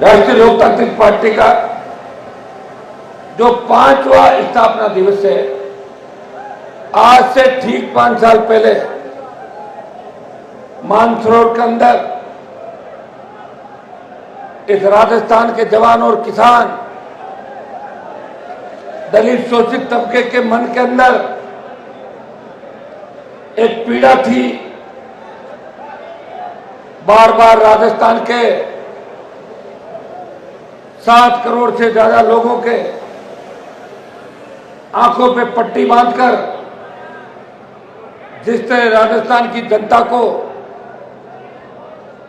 राष्ट्रीय लोकतांत्रिक पार्टी का जो 5वां स्थापना दिवस है, आज से ठीक 5 साल पहले मानसरोवर के अंदर इस राजस्थान के जवान और किसान, दलित शोषित तबके के मन के अंदर एक पीड़ा थी। बार बार राजस्थान के 7 करोड़ से ज्यादा लोगों के आंखों पे पट्टी बांधकर जिस तरह राजस्थान की जनता को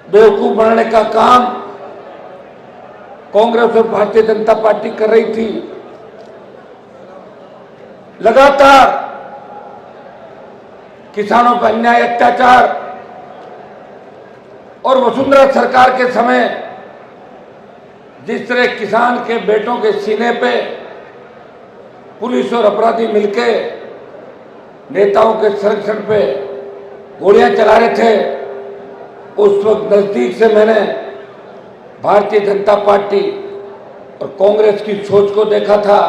बेवकूफ बनाने का काम कांग्रेस और भारतीय जनता पार्टी कर रही थी, लगातार किसानों पर अन्याय, अत्याचार और वसुंधरा सरकार के समय जिस तरह किसान के बेटों के सीने पे पुलिस और अपराधी मिलके नेताओं के संरक्षण पे गोलियां चला रहे थे, उस वक्त नजदीक से मैंने भारतीय जनता पार्टी और कांग्रेस की सोच को देखा था।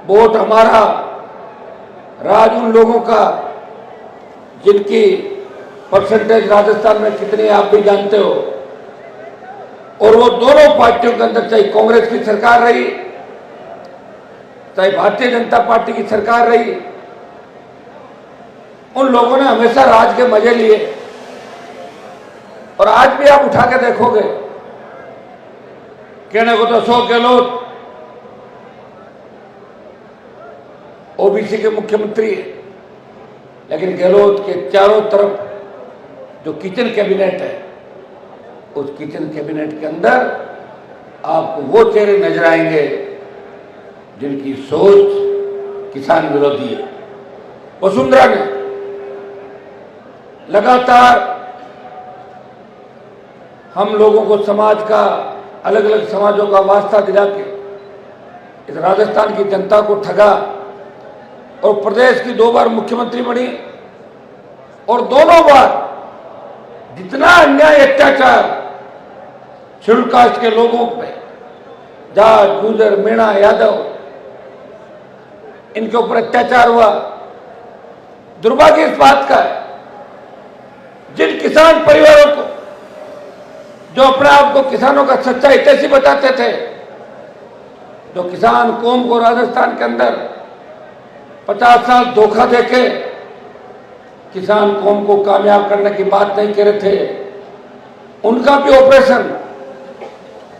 वोट हमारा, राज उन लोगों का जिनकी परसेंटेज राजस्थान में कितनी आप भी जानते हो। और वो दोनों पार्टियों के अंदर, चाहे कांग्रेस की सरकार रही, चाहे भारतीय जनता पार्टी की सरकार रही, उन लोगों ने हमेशा राज के मजे लिए। और आज भी आप उठा के देखोगे, कहने को तो अशोक गहलोत ओबीसी के मुख्यमंत्री है, लेकिन गहलोत के चारों तरफ जो किचन कैबिनेट है, उस किचन कैबिनेट के अंदर आपको वो चेहरे नजर आएंगे जिनकी सोच किसान विरोधी है। वसुंधरा ने लगातार हम लोगों को समाज का, अलग अलग समाजों का वास्ता दिला के इस राजस्थान की जनता को ठगा और प्रदेश की 2 बार मुख्यमंत्री बनी। और दोनों बार जितना अन्याय, अत्याचार शेड्यूल कास्ट के लोगों पे, जाट, गुर्जर, मीणा, यादव, इनके ऊपर अत्याचार हुआ। दुर्भाग्य इस बात का है, जिन किसान परिवारों को जो अपने आप को किसानों का सच्चा हितैषी बताते थे, जो किसान कौम को राजस्थान के अंदर 50 साल धोखा देके किसान कौम को कामयाब करने की बात नहीं कर रहे थे, उनका भी ऑपरेशन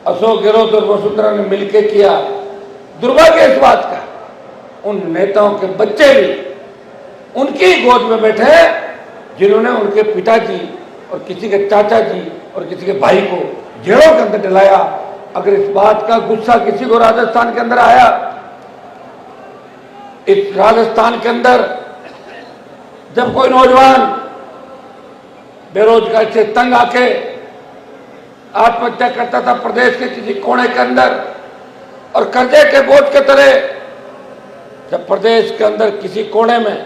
अशोक गहलोत और वसुंधरा ने मिलकर किया। दुर्भाग्य इस बात का, उन नेताओं के बच्चे भी उनकी गोद में बैठे जिन्होंने उनके पिताजी और किसी के चाचा जी और किसी के भाई को जेलों के अंदर डलाया। अगर इस बात का गुस्सा किसी को राजस्थान के अंदर आया, इस राजस्थान के अंदर जब कोई नौजवान बेरोजगारी से तंग आके आत्महत्या करता था प्रदेश के किसी कोने के अंदर, और कर्जे के बोझ के तरह जब प्रदेश के अंदर किसी कोने में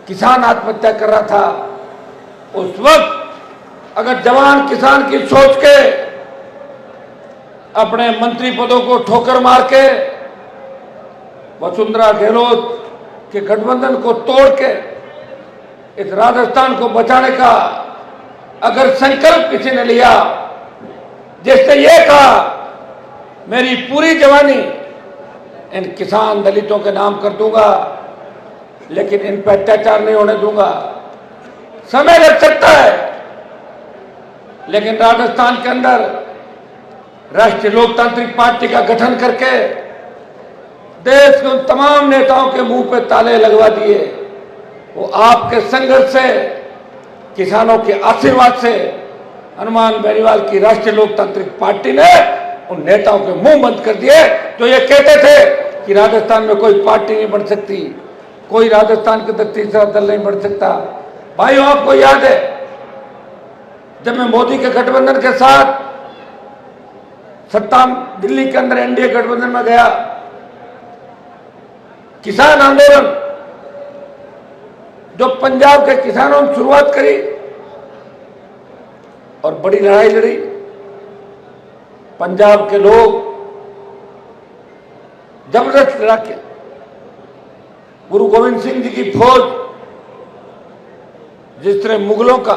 किसान आत्महत्या कर रहा था, उस वक्त अगर जवान किसान की सोच के अपने मंत्री पदों को ठोकर मार के वसुंधरा गहलोत के गठबंधन को तोड़ के इस राजस्थान को बचाने का अगर संकल्प किसी ने लिया, जिसने ये कहा मेरी पूरी जवानी इन किसान दलितों के नाम कर दूंगा, लेकिन इन पर अत्याचार नहीं होने दूंगा। समय लग सकता है, लेकिन राजस्थान के अंदर राष्ट्रीय लोकतांत्रिक पार्टी का गठन करके देश के उन तमाम नेताओं के मुंह पे ताले लगवा दिए। वो आपके संघर्ष से, किसानों के आशीर्वाद से हनुमान बेनीवाल की राष्ट्रीय लोकतांत्रिक पार्टी ने उन नेताओं के मुंह बंद कर दिए जो ये कहते थे कि राजस्थान में कोई पार्टी नहीं बन सकती, कोई राजस्थान के अंदर तीसरा दल नहीं बन सकता। भाइयों, आपको याद है जब मैं मोदी के गठबंधन के साथ सत्ता दिल्ली के अंदर एनडीए गठबंधन में गया, किसान आंदोलन जो पंजाब के किसानों ने शुरुआत करी और बड़ी लड़ाई लड़ी, पंजाब के लोग जबरदस्त लड़ा के गुरु गोविंद सिंह जी की फौज जिस तरह मुगलों का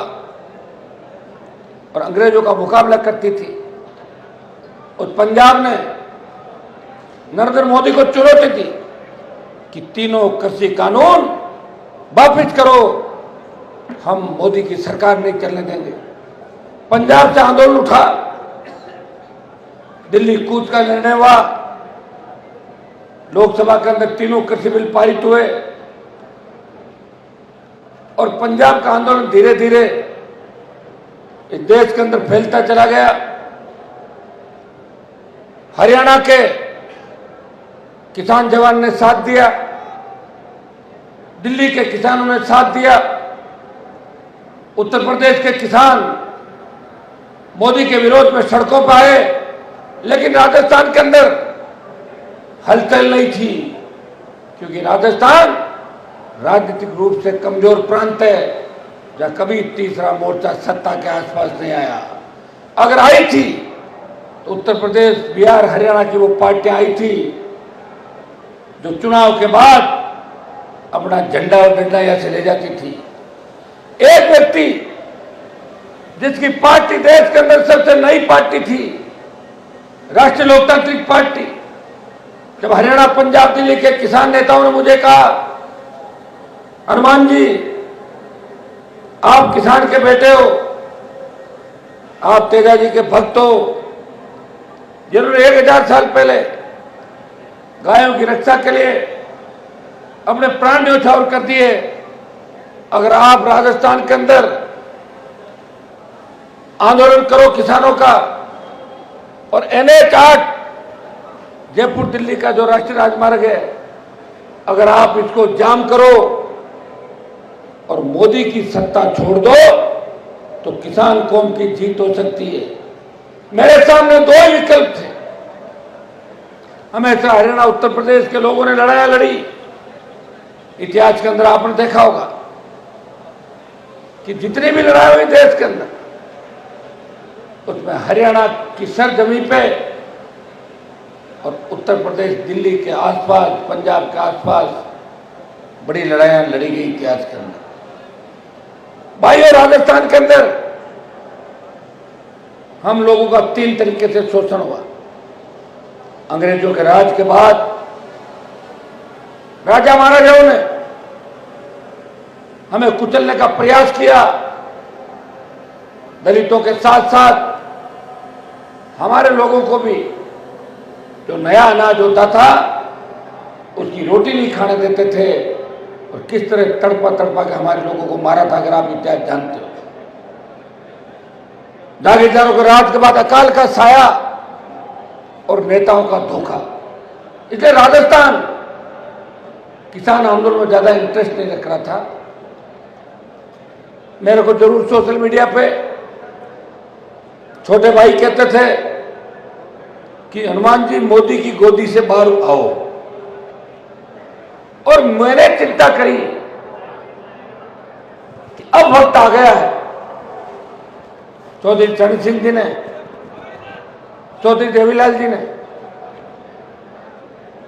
और अंग्रेजों का मुकाबला करती थी, उस पंजाब ने नरेंद्र मोदी को चुनौती दी कि तीनों कृषि कानून वापिस करो, हम मोदी की सरकार नहीं चलने देंगे। पंजाब से आंदोलन उठा, दिल्ली कूच का निर्णय हुआ, लोकसभा के अंदर तीनों कृषि बिल पारित हुए और पंजाब का आंदोलन धीरे धीरे इस देश के अंदर फैलता चला गया। हरियाणा के किसान जवान ने साथ दिया, दिल्ली के किसानों ने साथ दिया, उत्तर प्रदेश के किसान मोदी के विरोध में सड़कों पर आए, लेकिन राजस्थान के अंदर हलचल नहीं थी, क्योंकि राजस्थान राजनीतिक रूप से कमजोर प्रांत है, जहां कभी तीसरा मोर्चा सत्ता के आसपास नहीं आया। अगर आई थी तो उत्तर प्रदेश, बिहार, हरियाणा की वो पार्टियां आई थी जो चुनाव के बाद अपना झंडा और डंडा यहां से ले जाती थी। एक व्यक्ति जिसकी पार्टी देश के अंदर सबसे नई पार्टी थी, राष्ट्रीय लोकतांत्रिक पार्टी, जब हरियाणा, पंजाब, दिल्ली के किसान नेताओं ने मुझे कहा, हनुमान जी आप किसान के बेटे हो, आप तेजा जी के भक्त हो, जिन्होंने 1000 साल पहले गायों की रक्षा के लिए अपने प्राण न्यौछावर कर दिए, अगर आप राजस्थान के अंदर आंदोलन करो किसानों का और NH8 जयपुर दिल्ली का जो राष्ट्रीय राजमार्ग है, अगर आप इसको जाम करो और मोदी की सत्ता छोड़ दो तो किसान कौम की जीत हो सकती है। मेरे सामने दो ही विकल्प थे। हमेशा हरियाणा, उत्तर प्रदेश के लोगों ने लड़ाई लड़ी। इतिहास के अंदर आपने देखा होगा कि जितनी भी लड़ाई हुई देश के अंदर, उसमें हरियाणा की सरजमीन पे और उत्तर प्रदेश, दिल्ली के आसपास, पंजाब के आसपास बड़ी लड़ाइयां लड़ी गई इतिहास के अंदर। भाइयों, राजस्थान के अंदर हम लोगों का 3 तरीके से शोषण हुआ। अंग्रेजों के राज के बाद राजा महाराजाओं ने हमें कुचलने का प्रयास किया। दलितों के साथ साथ हमारे लोगों को भी जो नया अनाज होता था उसकी रोटी नहीं खाने देते थे, और किस तरह तड़पा तड़पा के हमारे लोगों को मारा था, अगर आप इतिहास जानते हो। जागीरदारों के राज के बाद अकाल का साया और नेताओं का धोखा। इसलिए राजस्थान किसान आंदोलन में ज्यादा इंटरेस्ट नहीं रख रहा था। मेरे को जरूर सोशल मीडिया पे छोटे भाई कहते थे कि हनुमान जी मोदी की गोदी से बाहर आओ, और मैंने चिंता करी कि अब वक्त आ गया है। चौधरी चरण सिंह जी ने, चौधरी देवीलाल जी ने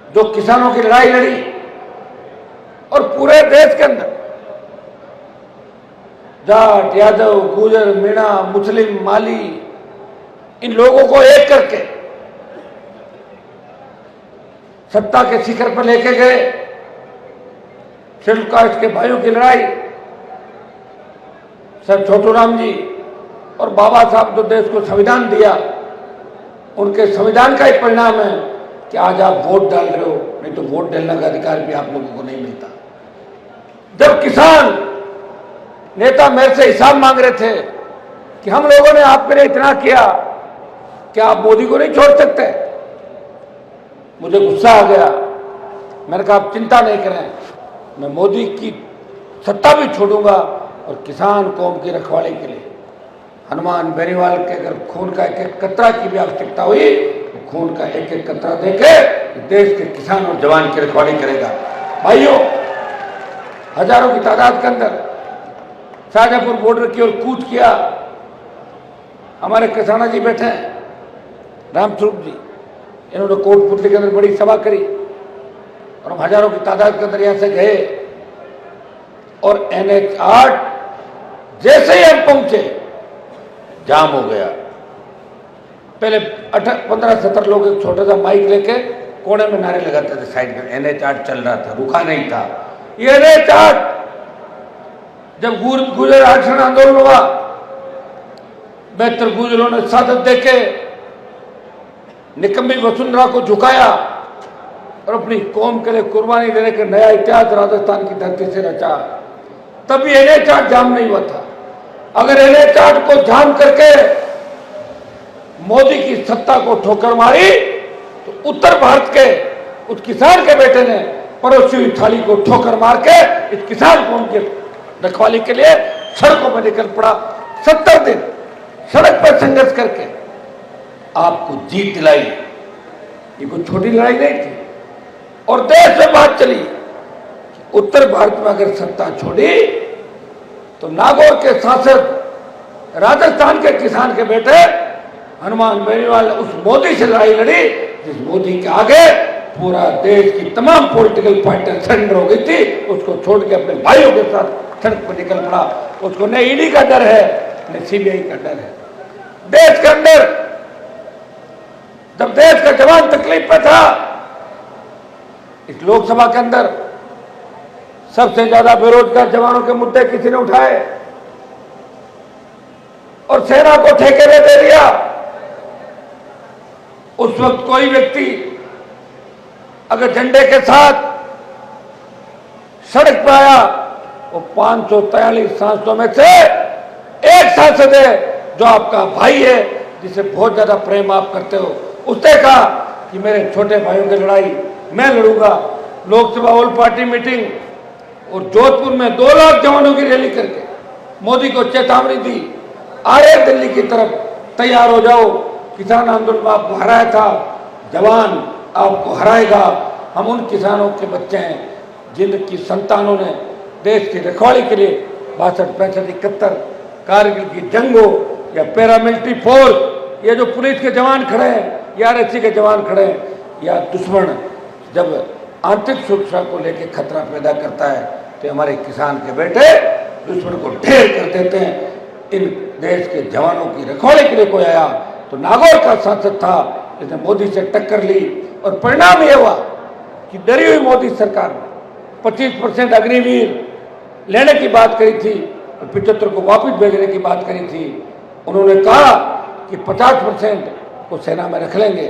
जो किसानों की लड़ाई लड़ी, और पूरे देश के अंदर जाट, यादव, गुजर, मीणा, मुस्लिम, माली, इन लोगों को एक करके सत्ता के शिखर पर लेके गए। शेड्यूल कास्ट के भाइयों की लड़ाई, सर छोटूराम जी और बाबा साहब जो देश को संविधान दिया, उनके संविधान का ही परिणाम है कि आज आप वोट डाल रहे हो, नहीं तो वोट डालने का अधिकार भी आप लोगों को नहीं मिलता। जब किसान नेता मेरे से हिसाब मांग रहे थे कि हम लोगों ने आपके लिए इतना किया, क्या आप मोदी को नहीं छोड़ सकते, मुझे गुस्सा आ गया। मैंने कहा आप चिंता नहीं करें, मैं मोदी की सत्ता भी छोड़ूंगा और किसान कौम की रखवाली के लिए हनुमान बेनीवाल के अगर खून का एक एक कतरा की भी आवश्यकता हुई तो खून का एक एक कतरा देके देश के किसान और जवान की रखवाली करेगा। भाइयों, हजारों की तादाद के अंदर शाहजहांपुर बॉर्डर की ओर कूच किया। हमारे किसाना जी बैठे हैं, रामस्वरूप जी, इन्होंने कोटपुतली के अंदर बड़ी सभा करी और हम हजारों की तादाद के अंदर यहाँ से गए और NH8 जैसे ही हम पहुंचे जाम हो गया। पहले 15-17 लोग एक छोटा सा माइक लेके कोने में नारे लगाते थे साइड में, NH8 चल रहा था, रुका नहीं था। ये NH8 जब गुर्जर आरक्षण आंदोलन हुआ, बेहतर गुर्जरों ने सादत देके निकम्मी वसुंधरा को झुकाया और अपनी कौम के लिए कुर्बानी देने का नया इतिहास राजस्थान की धरती से रचा। तभी NH8 जाम नहीं हुआ था। अगर NH8 को जाम करके मोदी की सत्ता को ठोकर मारी तो उत्तर भारत के उस किसान के बेटे ने परोसी हुई थाली को ठोकर मार के इस किसान कौम के रखवाली के लिए सड़कों पर निकल पड़ा। 70 दिन सड़क पर संघर्ष करके आपको जीत दिलाई। ये कोई छोटी लड़ाई नहीं थी। और देश में बात चली, उत्तर भारत में अगर सत्ता छोड़ी तो नागौर के सांसद राजस्थान के किसान के बेटे हनुमान बेनीवाल ने उस मोदी से लड़ाई लड़ी जिस मोदी के आगे पूरा देश की तमाम पॉलिटिकल पार्टियां सरेंडर हो गई थी। उसको छोड़ के अपने भाइयों के साथ सड़क पर निकल पड़ा। उसको न ईडी का डर है न CBI का डर है। देश के अंदर जब देश का जवान तकलीफ पे था, इस लोकसभा के अंदर सबसे ज्यादा बेरोजगार जवानों के मुद्दे किसी ने उठाए और सेना को ठेके में दे दिया। उस वक्त कोई व्यक्ति अगर झंडे के साथ सड़क पर आया, वो 543 सांसदों में से एक सांसद है जो आपका भाई है, जिसे बहुत ज्यादा प्रेम आप करते हो। उसने कहा कि मेरे छोटे भाइयों की लड़ाई मैं लड़ूंगा। लोकसभा ऑल पार्टी मीटिंग और जोधपुर में 2 लाख जवानों की रैली करके मोदी को चेतावनी दी, आए दिल्ली की तरफ, तैयार हो जाओ, किसान आंदोलन में आपको हराया था, जवान आपको हराएगा। हम उन किसानों के बच्चे हैं जिनकी संतानों ने देश की रखवाली के लिए 62, 65, 71 कारगिल की जंग हो या पैरामिलिट्री फोर्स, ये जो पुलिस के जवान खड़े हैं या RSC के जवान खड़े हैं, या दुश्मन जब आंतरिक सुरक्षा को लेकर खतरा पैदा करता है तो हमारे किसान के बेटे दुश्मन को ढेर कर देते हैं। इन देश के जवानों की रखवाली के लिए कोई आया तो नागौर का सांसद था, इसने मोदी से टक्कर ली और परिणाम यह हुआ कि डरी हुई मोदी सरकार ने 25% अग्निवीर लेने की बात करी थी और 75 को वापस भेजने की बात करी थी। उन्होंने कहा कि 50% को सेना में रख लेंगे,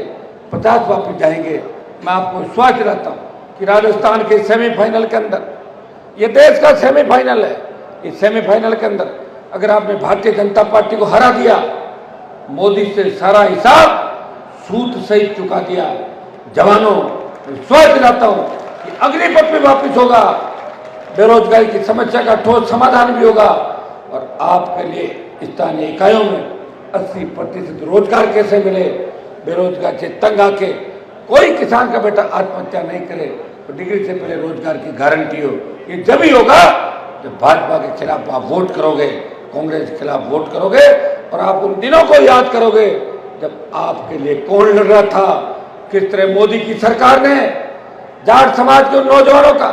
50 वापस जाएंगे। मैं आपको विश्वास दिलाता हूँ कि राजस्थान के सेमीफाइनल के अंदर, ये देश का सेमीफाइनल है, इस सेमीफाइनल के अंदर अगर आपने भारतीय जनता पार्टी को हरा दिया, मोदी से सारा हिसाब सूद सहित चुका दिया। जवानों, विश्वास दिलाता हूं कि अग्निपथ में वापिस होगा, बेरोजगारी की समस्या का ठोस समाधान भी होगा और आपके लिए स्थानीय इकाइयों में 80% रोजगार कैसे मिले, बेरोजगार से तंग आके कोई किसान का बेटा आत्महत्या नहीं करे तो डिग्री से पहले रोजगार की गारंटी हो। ये जब ही होगा जब भाजपा के खिलाफ आप वोट करोगे, कांग्रेस के खिलाफ वोट करोगे और आप उन दिनों को याद करोगे जब आपके लिए कौन लड़ रहा था, किस तरह मोदी की सरकार ने जाट समाज के नौजवानों का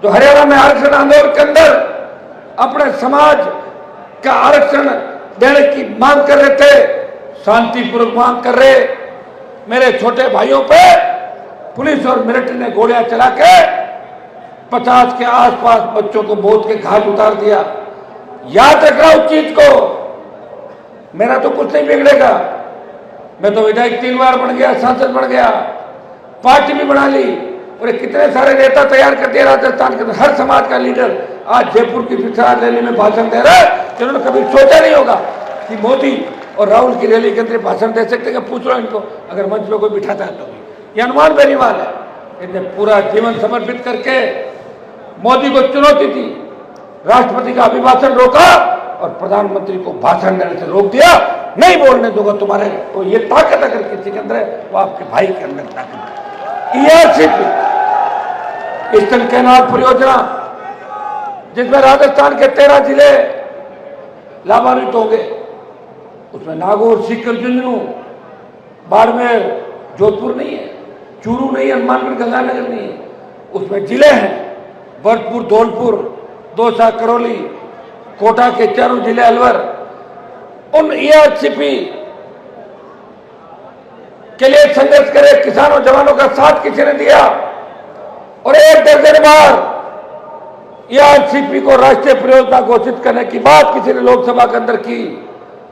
जो हरियाणा में आरक्षण आंदोलन के अंदर अपने समाज का आरक्षण देने की मांग कर रहे थे, शांतिपूर्वक मांग कर रहे, मेरे छोटे भाइयों पे पुलिस और मिलिट्री ने गोलियां चला के 50 के आसपास बच्चों को मौत के घाट उतार दिया। याद रखना उस चीज को। मेरा तो कुछ नहीं बिगड़ेगा, मैं तो विधायक 3 बार बन गया, सांसद बन गया, पार्टी भी बना ली और कितने सारे नेता तैयार कर दिए राजस्थान के हर समाज का लीडर आज जयपुर की विचार रैली में भाषण दे रहा है, जिन्होंने कभी सोचा नहीं होगा कि मोदी और राहुल की रैली के अंदर भाषण दे सकते हैं। पूछ लो इनको, अगर मंच में कोई बिठाता है तो। ये हनुमान बेनीवाल है, इन्हें पूरा जीवन समर्पित करके मोदी को चुनौती दी, राष्ट्रपति का अभिभाषण रोका और प्रधानमंत्री को भाषण देने से रोक दिया। नहीं बोलने दूंगा तुम्हारे, तो ये ताकत अगर किसी के अंदर है वो आपके भाई के अंदर ताकत है। ईस्टर्न कैनाल परियोजना जिसमें राजस्थान के 13 जिले लाभान्वित होंगे, उसमें नागौर, सीकर, झुंझुनू बाड़मेर जोधपुर नहीं है, चूरू नहीं है, हनुमानगढ़ गंगानगर नहीं है, उसमें जिले हैं भरतपुर, धौलपुर, दौसा, करौली, कोटा के चारों जिले, अलवर। उन ईआरसीपी के लिए संघर्ष करे किसानों जवानों का साथ किसी ने दिया और 1 दर्जन बार ईआरसीपी को राष्ट्रीय परियोजना घोषित करने की बात किसी ने लोकसभा के अंदर की,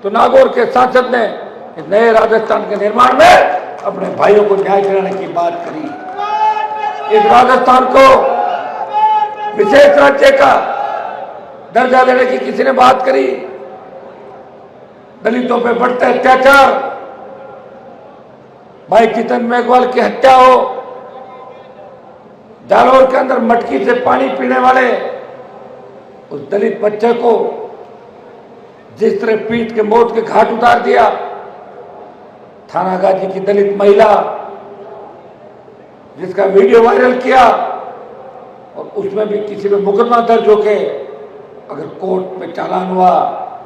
तो नागौर के सांसद ने इस नए राजस्थान के निर्माण में अपने भाइयों को न्याय दिलाने की बात करी। इस राजस्थान को विशेष राज्य का दर्जा देने की किसी ने बात करी। दलितों पे बढ़ते अत्याचार, भाई चेतन मेघवाल की हत्या हो, जालौर के अंदर मटकी से पानी पीने वाले उस दलित बच्चे को जिस तरह पीट के मौत के घाट उतार दिया, थानागाजी की दलित महिला जिसका वीडियो वायरल किया और उसमें भी किसी में मुकदमा दर्ज होके अगर कोर्ट में चालान हुआ,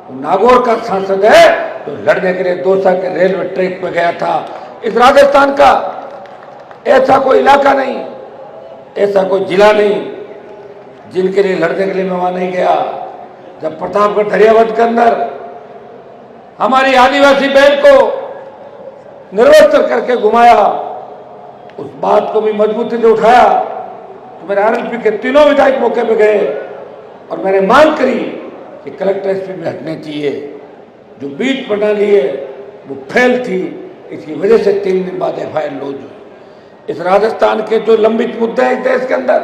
तो नागौर का सांसद है तो लड़ने के लिए दौसा के रेलवे ट्रैक पे गया था। इस राजस्थान का ऐसा कोई इलाका नहीं, ऐसा कोई जिला नहीं जिनके लिए लड़ने के लिए मैं वहां नहीं गया। जब प्रतापगढ़ दरियावत के अंदर हमारी आदिवासी बहन को निर्वस्त्र करके घुमाया, उस बात को भी मजबूती से उठाया, तो मेरे आरएलपी के तीनों विधायक मौके पे गए और मैंने मांग करी कि कलेक्टर एसपी में हटने चाहिए। जो बीच प्रणाली है वो फेल थी, इसकी वजह से 3 दिन बाद एफआईआर लॉन्च हुई। इस राजस्थान के जो लंबित मुद्दे हैं देश के अंदर,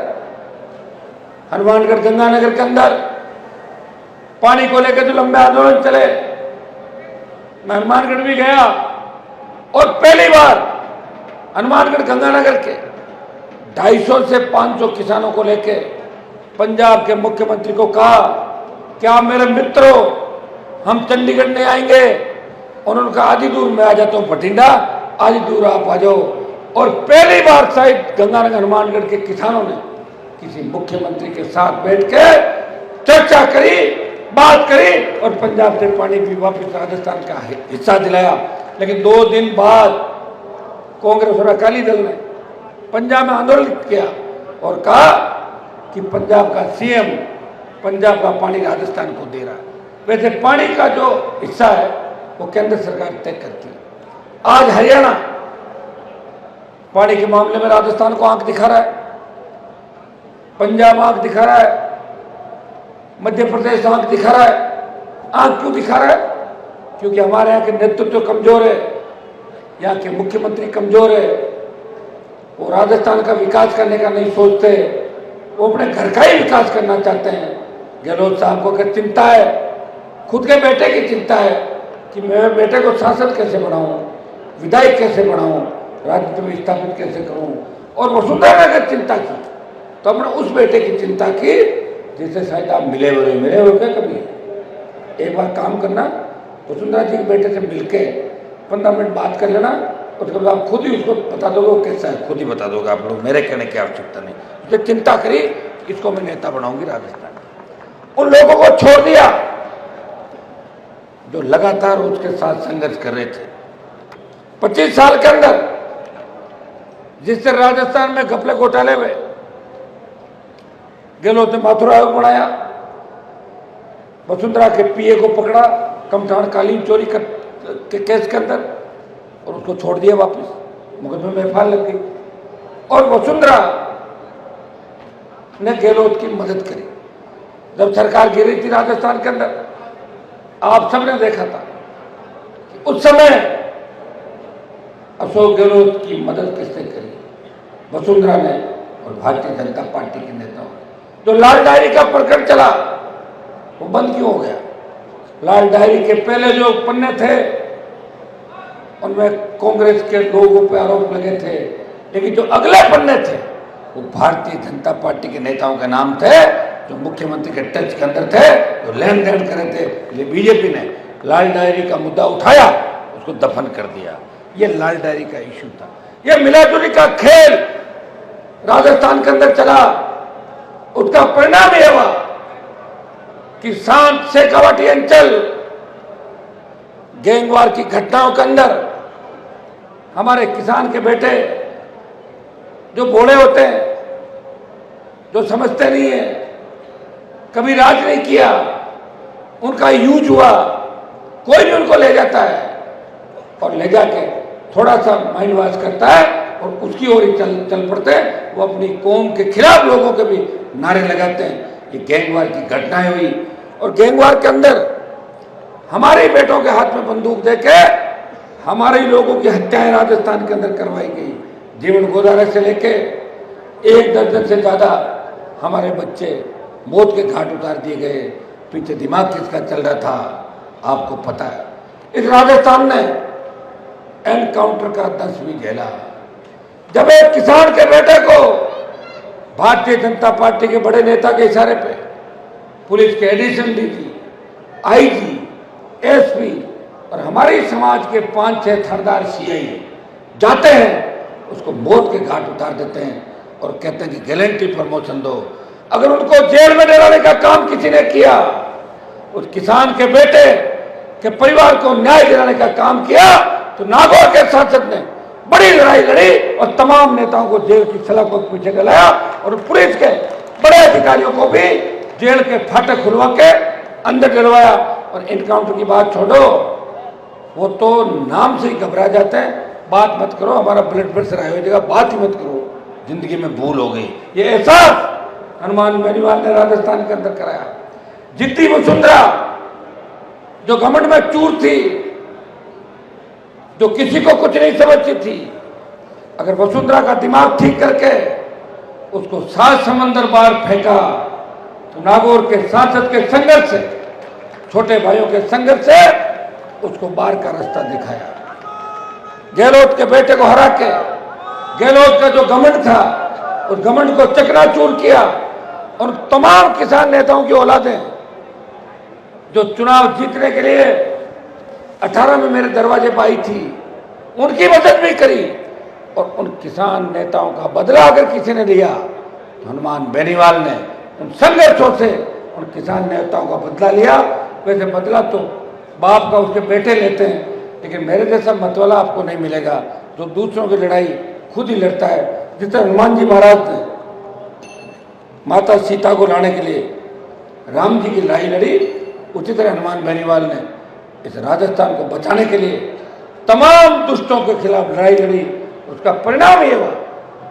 हनुमानगढ़ गंगानगर के अंदर पानी को लेकर जो लंबे आंदोलन चले, मैं हनुमानगढ़ भी गया और पहली बार हनुमानगढ़ गंगानगर के 250 से 500 किसानों को लेके पंजाब के मुख्यमंत्री को कहा कि आप मेरे मित्र हो, हम चंडीगढ़ नहीं आएंगे। उन्होंने कहा आधी दूर में आ जाता हूं बठिंडा, आधी दूर आप आ जाओ। और पहली बार शायद गंगानगर हनुमानगढ़ के किसानों ने किसी मुख्यमंत्री के साथ बैठ के चर्चा करी, बात करी और पंजाब से पानी भी वापिस राजस्थान का हिस्सा दिलाया। लेकिन 2 दिन बाद कांग्रेस और अकाली दल ने पंजाब में आंदोलन किया और कहा कि पंजाब का सीएम पंजाब का पानी राजस्थान को दे रहा है। वैसे पानी का जो हिस्सा है वो केंद्र सरकार तय करती है। आज हरियाणा पानी के मामले में राजस्थान को आंख दिखा रहा है, पंजाब आंख दिखा रहा है, मध्य प्रदेश आंख दिखा रहा है। आंख क्यों दिखा रहा है? क्योंकि हमारे यहाँ के नेतृत्व कमजोर है, यहाँ के मुख्यमंत्री कमजोर है, वो राजस्थान का विकास करने का नहीं सोचते, वो अपने घर का ही विकास करना चाहते हैं। गहलोत साहब को अगर चिंता है, खुद के बेटे की चिंता है कि मैं बेटे को सांसद कैसे बनाऊं, विधायक कैसे बनाऊं, राजनीति में स्थापित कैसे करूं, और वसुंधरा ने अगर चिंता की तो हमने उस बेटे की चिंता की जिससे शायद आप मिले हुए क्या कभी। एक बार काम करना, वसुंधरा जी के बेटे से मिलके 15 मिनट बात कर लेना, उसके बाद आप खुद ही उसको बता दोगे वो कैसा है, खुद ही बता दोगे आप लोग, मेरे कहने की आवश्यकता नहीं। उसने चिंता करी इसको मैं नेता बनाऊंगी राजस्थान। उन लोगों को छोड़ दिया जो लगातार उसके साथ संघर्ष कर रहे थे। 25 साल के अंदर जिससे राजस्थान में घपले घोटाले में गहलोत ने माथुर आयोग बनाया, वसुंधरा के पीए को पकड़ा कमठान कालीन चोरी के केस के अंदर और उसको छोड़ दिया वापस, मुकदमे में एफआईआर लग गई। और वसुंधरा ने गहलोत की मदद करी। जब सरकार गिरी थी राजस्थान के अंदर, आप सबने देखा था कि उस समय अशोक गहलोत की मदद किसने करी? वसुंधरा ने और भारतीय जनता पार्टी के नेताओं ने। जो लाल डायरी का प्रकरण चला वो बंद क्यों हो गया? लाल डायरी के पहले जो पन्ने थे उनमें कांग्रेस के लोगों पर आरोप लगे थे, लेकिन जो अगले पन्ने थे वो भारतीय जनता पार्टी के नेताओं के नाम थे जो मुख्यमंत्री के टच के अंदर थे, जो लेन देन करे थे। इसलिए बीजेपी ने लाल डायरी का मुद्दा उठाया, उसको दफन कर दिया। ये लाल डायरी का इश्यू था। ये मिलाजुली का खेल राजस्थान के अंदर चला। उसका परिणाम यह हुआ कि सांत शेखावाटी अंचल गैंगवार की घटनाओं के अंदर हमारे किसान के बेटे जो भोले होते हैं, जो समझते नहीं है, कभी राज नहीं किया, उनका यूज हुआ, कोई भी उनको ले जाता है और ले जाके थोड़ा सा माइंड वॉश करता है और उसकी ओर ही चल पड़ते हैं। वो अपनी कौम के खिलाफ लोगों के भी नारे लगाते हैं। ये गैंगवार की घटनाएं हुई और गैंगवार के अंदर हमारे बेटों के हाथ में बंदूक देके हमारे लोगों की हत्याएं राजस्थान के अंदर करवाई गई। जीवन गोदारे से लेके 1 दर्जन से ज्यादा हमारे बच्चे मौत के घाट उतार दिए गए। पीछे दिमाग किसका चल रहा था आपको पता है। इस राजस्थान ने एनकाउंटर का 10 भी झेला। जब एक किसान के बेटे को भारतीय जनता पार्टी के बड़े नेता के इशारे पे पुलिस के एडिशनल डीजी, आईजी, एसपी और हमारे समाज के 5-6 थानेदार सीआई जाते हैं, उसको मौत के घाट उतार देते हैं और कहते हैं कि गारंटी प्रमोशन दो। अगर उनको जेल में डराने का काम किसी ने किया, उस किसान के बेटे के परिवार को न्याय दिलाने का काम किया, तो नागौर के सांसद ने बड़ी लड़ाई लड़ी और तमाम नेताओं को जेल की सलाखों के पीछे डलाया और पुलिस के बड़े अधिकारियों को भी जेल के फाटक खुलवा के अंदर डलवाया। और एनकाउंटर की बात छोड़ो, वो तो नाम से ही घबरा जाते हैं। बात मत करो, हमारा ब्लड प्रेशर हाई हो जाएगा, बात ही मत करो, जिंदगी में भूल हो गई। ये एहसास हनुमान बेनीवाल ने राजस्थान के अंदर कराया। जितनी वसुंधरा जो घमंड में चूर थी, जो किसी को कुछ नहीं समझती थी, अगर वसुंधरा का दिमाग ठीक करके उसको 7 समंदर पार फेंका तो नागौर के सांसद के संघर्ष से, छोटे भाइयों के संघर्ष से उसको बाहर का रास्ता दिखाया। गहलोत के बेटे को हरा के गहलोत का जो घमंड था उस घमंड को चकनाचूर किया और तमाम किसान नेताओं की औलादें जो चुनाव जीतने के लिए 18 में मेरे दरवाजे पर आई थी, उनकी मदद भी करी। और उन किसान नेताओं का बदला अगर किसी ने लिया तो हनुमान बेनीवाल ने उन संघर्षों से उन किसान नेताओं का बदला लिया। वैसे बदला तो बाप का उसके बेटे लेते हैं, लेकिन मेरे जैसा मतवाला आपको नहीं मिलेगा जो दूसरों की लड़ाई खुद ही लड़ता है। जिस तरह हनुमान जी महाराज ने माता सीता को लाने के लिए राम जी की लड़ाई लड़ी, उसी तरह हनुमान बेनीवाल ने इस राजस्थान को बचाने के लिए तमाम दुष्टों के खिलाफ लड़ाई लड़ी। उसका परिणाम ये हुआ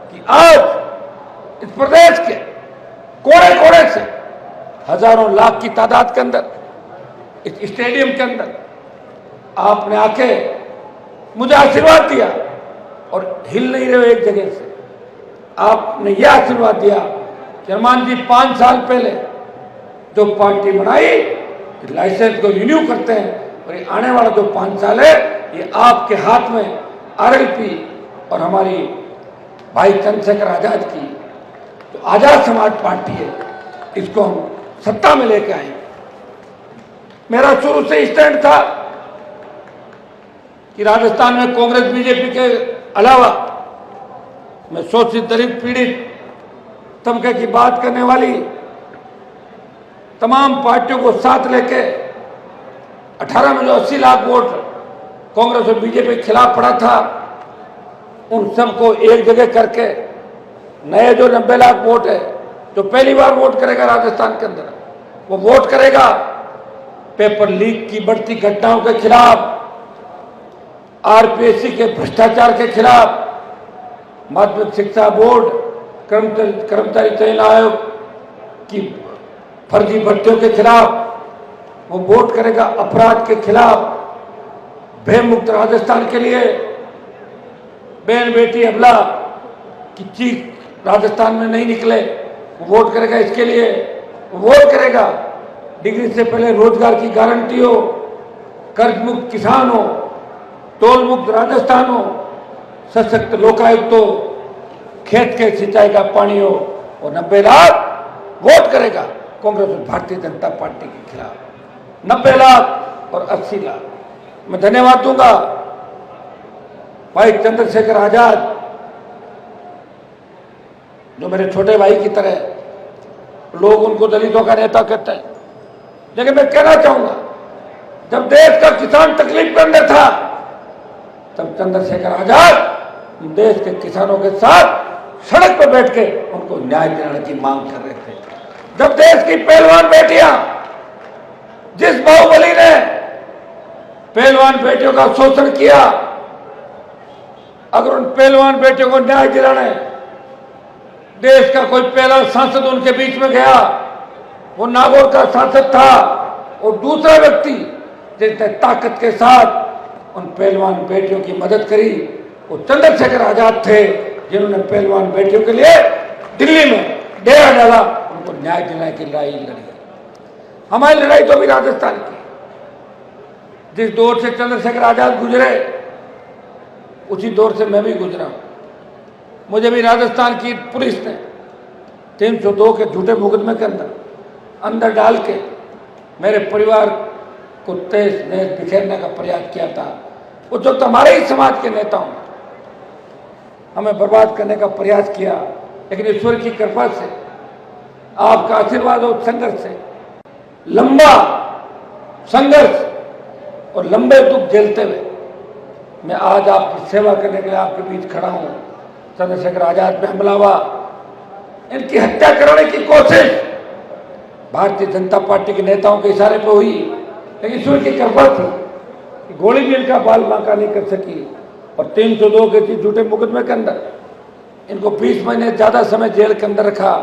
कि आज इस प्रदेश के कोने कोने से हजारों लाख की तादाद के अंदर इस स्टेडियम के अंदर आपने आके मुझे आशीर्वाद दिया और हिल नहीं रहे एक जगह से। आपने यह आशीर्वाद दिया कि हनुमान जी 5 साल पहले जो पार्टी बनाई, लाइसेंस को रिन्यू करते हैं और ये आने वाला जो 5 साल है ये आपके हाथ में आरएलपी और हमारी भाई चंद्रशेखर आजाद की जो आजाद समाज पार्टी है, इसको हम सत्ता में लेके आए। मेरा शुरू से स्टैंड था कि राजस्थान में कांग्रेस बीजेपी के अलावा मैं शोषित दलित पीड़ित तबके की बात करने वाली तमाम पार्टियों को साथ लेके 18 में जो 80 लाख वोट कांग्रेस और बीजेपी के खिलाफ पड़ा था, उन सबको एक जगह करके नए जो 90 लाख वोट है, जो पहली बार वोट करेगा राजस्थान के अंदर, वो वोट करेगा पेपर लीक की बढ़ती घटनाओं के खिलाफ, आरपीएससी के भ्रष्टाचार के खिलाफ, माध्यमिक शिक्षा बोर्ड, कर्मचारी चयन आयोग की फर्जी भर्तियों के खिलाफ, वो वोट करेगा अपराध के खिलाफ, भय मुक्त राजस्थान के लिए, बहन बेटी अबला की चीख राजस्थान में नहीं निकले, वो वोट करेगा इसके लिए। वो वोट करेगा डिग्री से पहले रोजगार की गारंटी हो, कर्ज मुक्त किसान हो, टोल मुक्त राजस्थान हो, सशक्त लोकायुक्त हो, खेत के सिंचाई का पानी हो, और 90 लाख वोट करेगा कांग्रेस और भारतीय जनता पार्टी के खिलाफ। 90 लाख और 80 लाख। मैं धन्यवाद दूंगा भाई चंद्रशेखर आजाद, जो मेरे छोटे भाई की तरह, लोग उनको दलितों का नेता कहते हैं, लेकिन मैं कहना चाहूंगा जब देश का किसान तकलीफ के अंदर था, तब चंद्रशेखर आजाद देश के किसानों के साथ सड़क पर बैठ के उनको न्याय दिलाने की मांग कर रहे थे। जब देश की पहलवान बेटियां, जिस बाहुबली ने पहलवान बेटियों का शोषण किया, अगर उन पहलवान बेटियों को न्याय दिलाने देश का कोई पहला सांसद उनके बीच में गया, वो नागौर का सांसद था, और दूसरा व्यक्ति जिसने ताकत के साथ उन पहलवान बेटियों की मदद करी, वो चंद्रशेखर आजाद थे, जिन्होंने पहलवान बेटियों के लिए दिल्ली में डेरा डाला, उनको न्याय दिलाने की लड़ाई लड़ी। हमारी लड़ाई तो भी राजस्थान की, जिस दौर से चंद्रशेखर आजाद गुजरे उसी दौर से मैं भी गुजरा। मुझे भी राजस्थान की पुलिस ने 302 के झूठे मुकदमे के अंदर डाल के मेरे परिवार को तहस नहस बिखेरने का प्रयास किया था। उस वक्त हमारे ही समाज के नेताओं ने हमें बर्बाद करने का प्रयास किया, लेकिन ईश्वर की कृपा से, आपका आशीर्वाद और संघर्ष से, लंबा संघर्ष और लंबे दुख झेलते हुए मैं आज आपकी सेवा करने के लिए आपके बीच खड़ा हूं। चंद्रशेखर आजाद पे हमला हुआ, इनकी हत्या कराने की कोशिश भारतीय जनता पार्टी के नेताओं के इशारे पर हुई, लेकिन ईश्वर की कृपा थी, गोली भी इनका बाल बांका नहीं कर सकी, और 302 के झूठे मुकदमे के अंदर इनको 20 महीने ज्यादा समय जेल के अंदर रखा,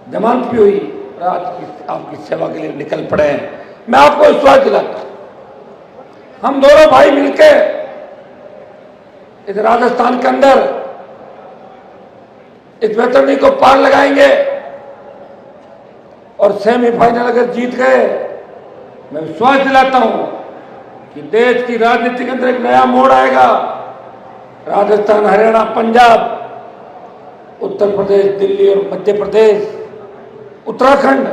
जमानत भी हुई, और आज आपकी सेवा के लिए निकल पड़े हैं। मैं आपको विश्वास दिलाता हूं, हम दोनों भाई मिलकर इस राजस्थान के अंदर इस वैतरणी को पार लगाएंगे, और सेमीफाइनल अगर जीत गए, मैं विश्वास दिलाता हूं कि देश की राजनीति के अंदर एक नया मोड़ आएगा। राजस्थान, हरियाणा, पंजाब, उत्तर प्रदेश, दिल्ली और मध्य प्रदेश, उत्तराखंड,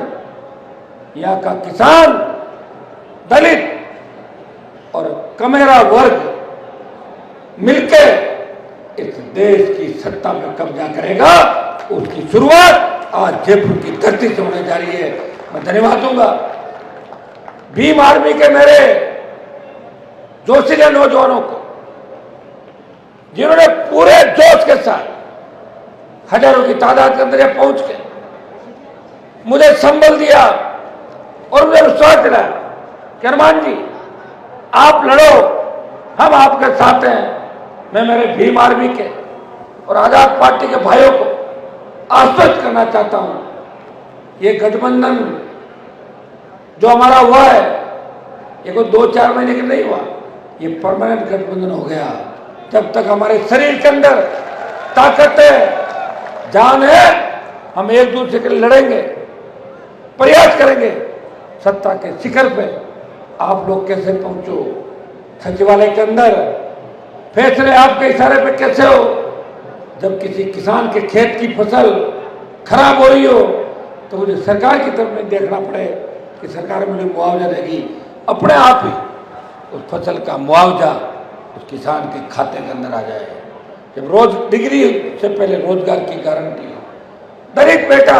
यहाँ का किसान, दलित और कमेरा वर्ग मिलकर इस देश की सत्ता पर कब्जा करेगा। उसकी शुरुआत आज जयपुर की धरती से होने जा रही है। मैं धन्यवाद दूंगा भीम आर्मी के मेरे जोशीले नौजवानों को, जिन्होंने पूरे जोश के साथ हजारों की तादाद के अंदर पहुंच के मुझे संबल दिया और मुझे विश्वास दिलाया कि अरमान जी आप लड़ो, हम आपके साथ हैं। मैं मेरे भीम आर्मी के और आजाद पार्टी के भाइयों को आश्वस्त करना चाहता हूं, ये गठबंधन जो हमारा हुआ है, ये कोई 2-4 महीने के नहीं हुआ, ये परमानेंट गठबंधन हो गया। जब तक हमारे शरीर के अंदर ताकत है, जान है, हम एक दूसरे के लिए लड़ेंगे, प्रयास करेंगे। सत्ता के शिखर पे आप लोग कैसे पहुंचो, सचिवालय के अंदर फैसले आपके इशारे पे कैसे हो, जब किसी किसान के खेत की फसल खराब हो रही हो तो मुझे सरकार की तरफ नहीं देखना पड़े कि सरकार मुझे मुआवजा देगी, अपने आप ही उस फसल का मुआवजा उस किसान के खाते के अंदर आ जाए। जब रोज डिग्री से पहले रोजगार की गारंटी हो, दलित बेटा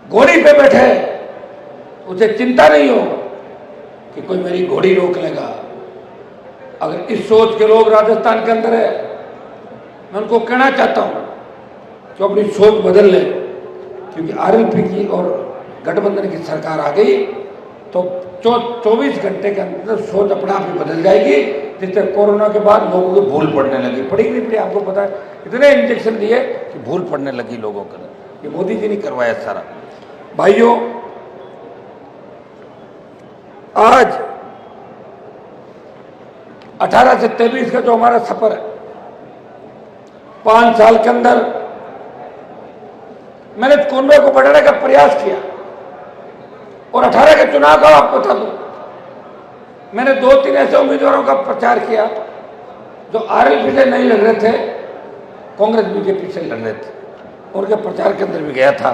घोड़ी पे बैठे, उसे चिंता नहीं हो कि कोई मेरी घोड़ी रोक लेगा। अगर इस सोच के लोग राजस्थान के अंदर है, मैं उनको कहना चाहता हूं कि अपनी सोच बदल लें, क्योंकि आरएलपी की और गठबंधन की सरकार आ गई तो 24 घंटे के अंदर सोच अपने आप ही बदल जाएगी, जिससे कोरोना के बाद लोगों को भूल पड़ने लगी। पड़ी नहीं पड़ी आपको पता है, इतने इंजेक्शन दिए कि भूल पड़ने लगी लोगों को। ये मोदी जी ने करवाया सारा। भाइयों, आज 18 से 23 का जो हमारा सफर है, 5 साल के अंदर मैंने कुनबे को बढ़ाने का प्रयास किया, और 18 के चुनाव का आपको बता दूं, मैंने 2-3 ऐसे उम्मीदवारों का प्रचार किया जो आरएलपी से नहीं लड़ रहे थे, कांग्रेस बीजेपी से लड़ रहे थे। उनके प्रचार के अंदर भी गया था,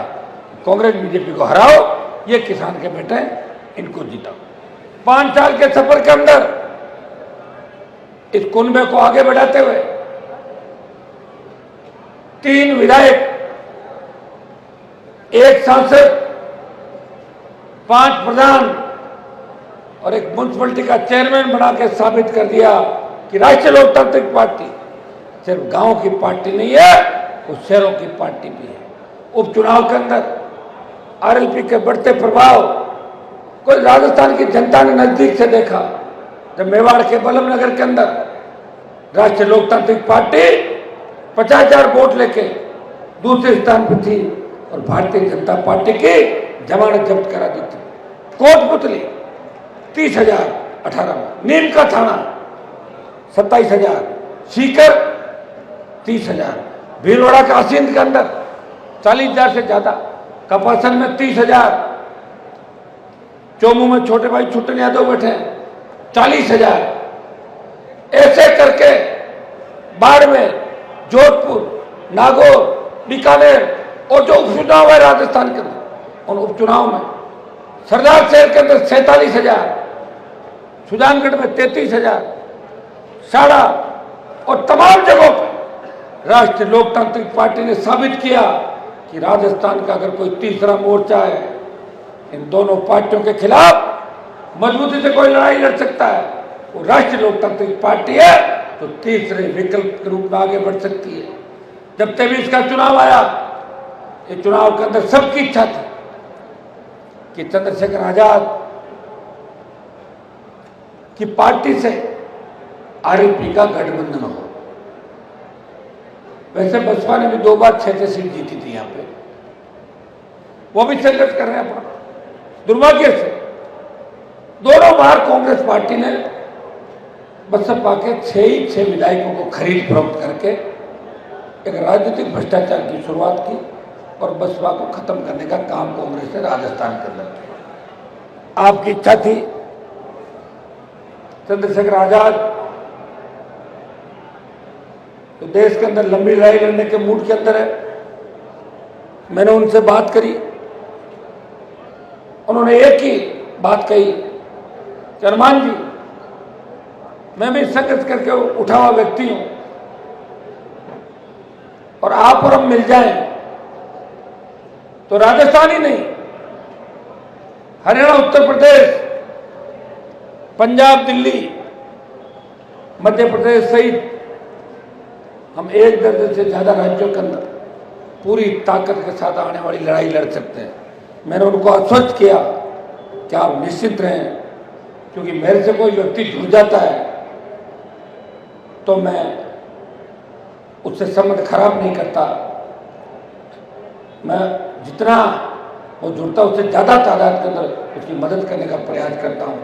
कांग्रेस बीजेपी को हराओ, ये किसान के बेटे इनको जिताओ। 5 साल के सफर के अंदर इस कुनबे को आगे बढ़ाते हुए 3 विधायक, 1 सांसद, 5 प्रधान और एक म्युनिसिपैलिटी का चेयरमैन बना के साबित कर दिया कि राष्ट्रीय लोकतांत्रिक पार्टी सिर्फ गांव की पार्टी नहीं है, वो शहरों की पार्टी भी है। उपचुनाव के अंदर आरएलपी के बढ़ते प्रभाव को राजस्थान की जनता ने नजदीक से देखा। जब मेवाड़ के बल्लभ नगर के अंदर राष्ट्रीय लोकतांत्रिक पार्टी 50,000 वोट लेके दूसरे स्थान पर थी और भारतीय जनता पार्टी की जमानत जब्त करा दी थी। कोटपुतली 30,018 में, नीम का थाना 27,000, सीकर 30,000, भीलवाड़ा का आसीन के अंदर 40,000 से ज्यादा, कपासन में 30,000, चोमू में छोटे भाई छुट्टन यादव बैठे 40,000, ऐसे करके बाड़मेर, जोधपुर, नागौर, बीकानेर और जो उपचुनाव है राजस्थान के अंदर, उन उपचुनाव में सरदार शहर के अंदर 47,000, सुजानगढ़ में 33,000, साड़ा और तमाम जगहों पर राष्ट्रीय लोकतांत्रिक पार्टी ने साबित किया कि राजस्थान का अगर कोई तीसरा मोर्चा है, इन दोनों पार्टियों के खिलाफ मजबूती से कोई लड़ाई लड़ सकता है, वो राष्ट्रीय लोकतांत्रिक पार्टी है तो तीसरे विकल्प के रूप में आगे बढ़ सकती है। जब 23 का चुनाव आया, इस चुनाव के अंदर सबकी इच्छा थी कि चंद्रशेखर आजाद की पार्टी से आरएलपी का गठबंधन हो। वैसे बसपा ने भी 2 बार 6 सीट जीती थी यहां पे, वो भी संघर्ष कर रहे हैं अपना। दुर्भाग्य से दोनों बार कांग्रेस पार्टी ने बसपा के 6 विधायकों को खरीद फरोख्त करके एक राजनीतिक भ्रष्टाचार की शुरुआत की और बसपा को खत्म करने का काम कांग्रेस ने राजस्थान के अंदर किया। आपकी इच्छा थी चंद्रशेखर आजाद तो देश के अंदर लंबी लड़ाई लड़ने के मूड के अंदर है। मैंने उनसे बात करी, उन्होंने एक ही बात कही कि हनुमान जी, मैं भी संघर्ष करके उठा हुआ व्यक्ति हूं और आप और हम मिल जाएं तो राजस्थान ही नहीं, हरियाणा, उत्तर प्रदेश, पंजाब, दिल्ली, मध्य प्रदेश सहित हम 1 दर्जन से ज्यादा राज्यों के अंदर पूरी ताकत के साथ आने वाली लड़ाई लड़ सकते हैं। मैंने उनको आश्वस्त किया कि आप निश्चित रहें, क्योंकि मेरे से कोई व्यक्ति जुड़ जाता है तो मैं उससे संबंध खराब नहीं करता, मैं जितना वो जुड़ता उससे ज्यादा तादाद के अंदर उसकी मदद करने का प्रयास करता हूं।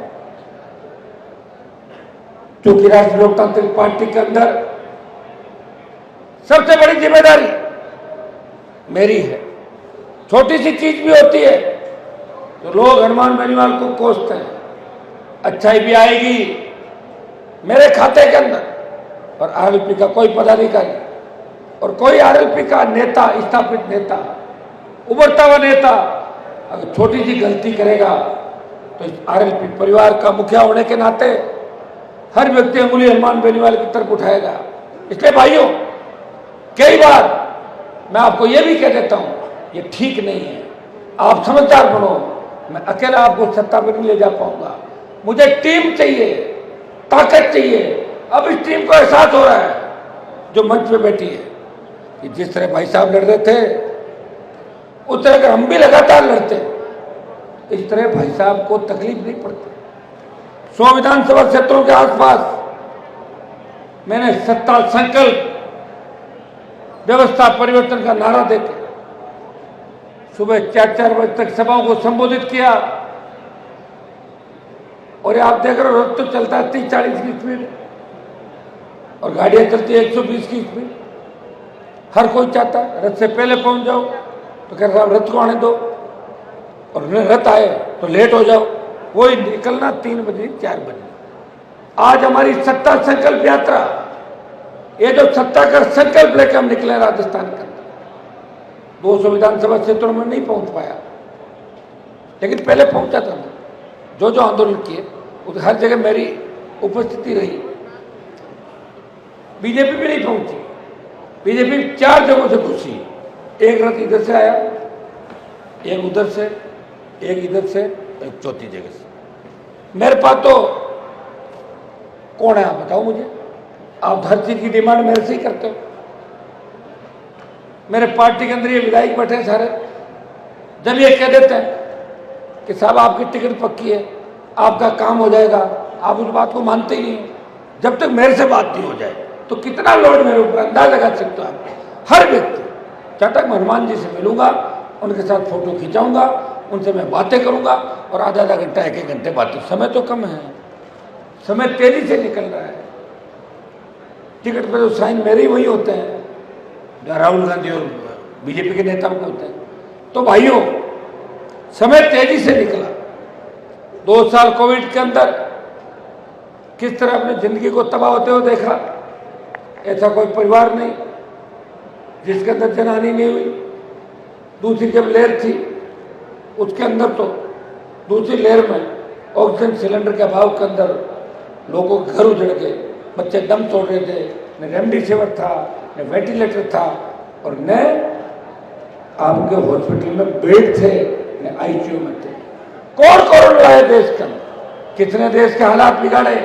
क्योंकि राष्ट्रीय लोकतांत्रिक पार्टी के अंदर सबसे बड़ी जिम्मेदारी मेरी है। छोटी सी चीज भी होती है तो लोग हनुमान बेनीवाल को कोसते हैं, अच्छाई भी आएगी मेरे खाते के अंदर, और आरएलपी का कोई पदाधिकारी और कोई आरएलपी का नेता, स्थापित नेता, उभरता हुआ नेता अगर छोटी सी गलती करेगा तो इस आरएलपी परिवार का मुखिया होने के नाते हर व्यक्ति अंगुली हनुमान बेनीवाल की तरफ उठाएगा। इसलिए भाइयों, कई बार मैं आपको यह भी कह देता हूं, ये ठीक नहीं है, आप समझदार बनो, मैं अकेला आपको सत्ता पर नहीं ले जा पाऊंगा, मुझे टीम चाहिए, ताकत चाहिए। अब इस टीम को एहसास हो रहा है जो मंच पे बैठी है कि जिस तरह भाई साहब लड़ रहे थे उस तरह अगर हम भी लगातार लड़ते इस तरह भाई साहब को तकलीफ नहीं पड़ती। 100 विधानसभा क्षेत्रों के आसपास मैंने सत्ता संकल्प व्यवस्था परिवर्तन का नारा देकर सुबह 4-4 बजे तक सभाओं को संबोधित किया, और आप देख रहे हो रथ तो चलता है 30-40 की स्पीड और गाड़ियां चलती है 120 की स्पीड। हर कोई चाहता है रथ से पहले पहुंच जाओ, तो कह रहा रथ को आने दो, और रथ आए तो लेट हो जाओ, वही निकलना 3 बजे 4 बजे। आज हमारी सत्ता संकल्प यात्रा, ये जो सत्ता का संकल्प लेकर हम निकले राजस्थान के अंदर, 200 विधानसभा क्षेत्रों में नहीं पहुंच पाया, लेकिन पहले पहुंचा था। जो जो आंदोलन किए उस हर जगह मेरी उपस्थिति रही। बीजेपी भी नहीं पहुंची, बीजेपी 4 जगहों से घुसी, एक रथ इधर से आया, एक उधर से, एक इधर से, एक चौथी जगह से। मेरे पास तो कौन है आप बताओ मुझे, आप हर चीज की डिमांड मेरे से ही करते हो। मेरे पार्टी के अंदर ये विधायक बैठे हैं सारे, जब ये कह देते हैं कि साहब आपकी टिकट पक्की है, आपका काम हो जाएगा, आप उस बात को मानते ही नहीं हो। जब तक मेरे से बात नहीं हो जाए तो कितना लोड मेरे ऊपर अंदाज लगा सकते हो आप। हर व्यक्ति जब तक मैं हनुमान जी से मिलूंगा, उनके साथ फोटो खिंचाऊंगा, उनसे मैं बातें करूंगा और आधा आधा घंटा एक एक घंटे बातें। समय तो कम है, समय तेजी से निकल रहा है। टिकट पर तो साइन मेरे ही वही होते हैं जो राहुल गांधी और बीजेपी के नेताओं के होते हैं। तो भाइयों, समय तेजी से निकला। 2 साल कोविड के अंदर किस तरह अपनी जिंदगी को तबाह होते हुए देखा। ऐसा कोई परिवार नहीं जिसके अंदर जनहानि नहीं हुई। दूसरी जब लहर थी उसके अंदर तो दूसरी लहर में ऑक्सीजन सिलेंडर के अभाव के अंदर लोगों के घर उजड़ गए, बच्चे दम तोड़ रहे थे, न रेमडेसिविर था, न वेंटिलेटर था और न आपके हॉस्पिटल में बेड थे, न आईसीयू में थे। कौन कौन लाए देश के अंदर, कितने देश के हालात बिगाड़े।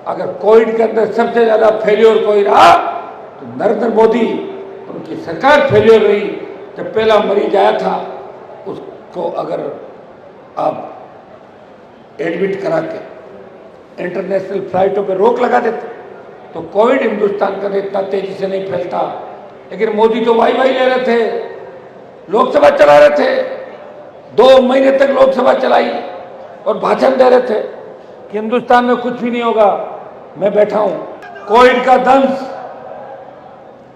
अगर कोविड के अंदर सबसे ज्यादा फेल्योर कोई रहा तो नरेंद्र मोदी, उनकी सरकार फेल्योर रही। जब पहला मरीज आया था उसको अगर आप एडमिट करा के इंटरनेशनल फ्लाइटों पर रोक लगा देते तो कोविड हिंदुस्तान का इतना तेजी से नहीं फैलता। लेकिन मोदी तो वाई ले रहे थे, लोकसभा चला रहे थे, 2 महीने तक लोकसभा चलाई और भाषण दे रहे थे कि हिंदुस्तान में कुछ भी नहीं होगा, मैं बैठा हूं। कोविड का दंश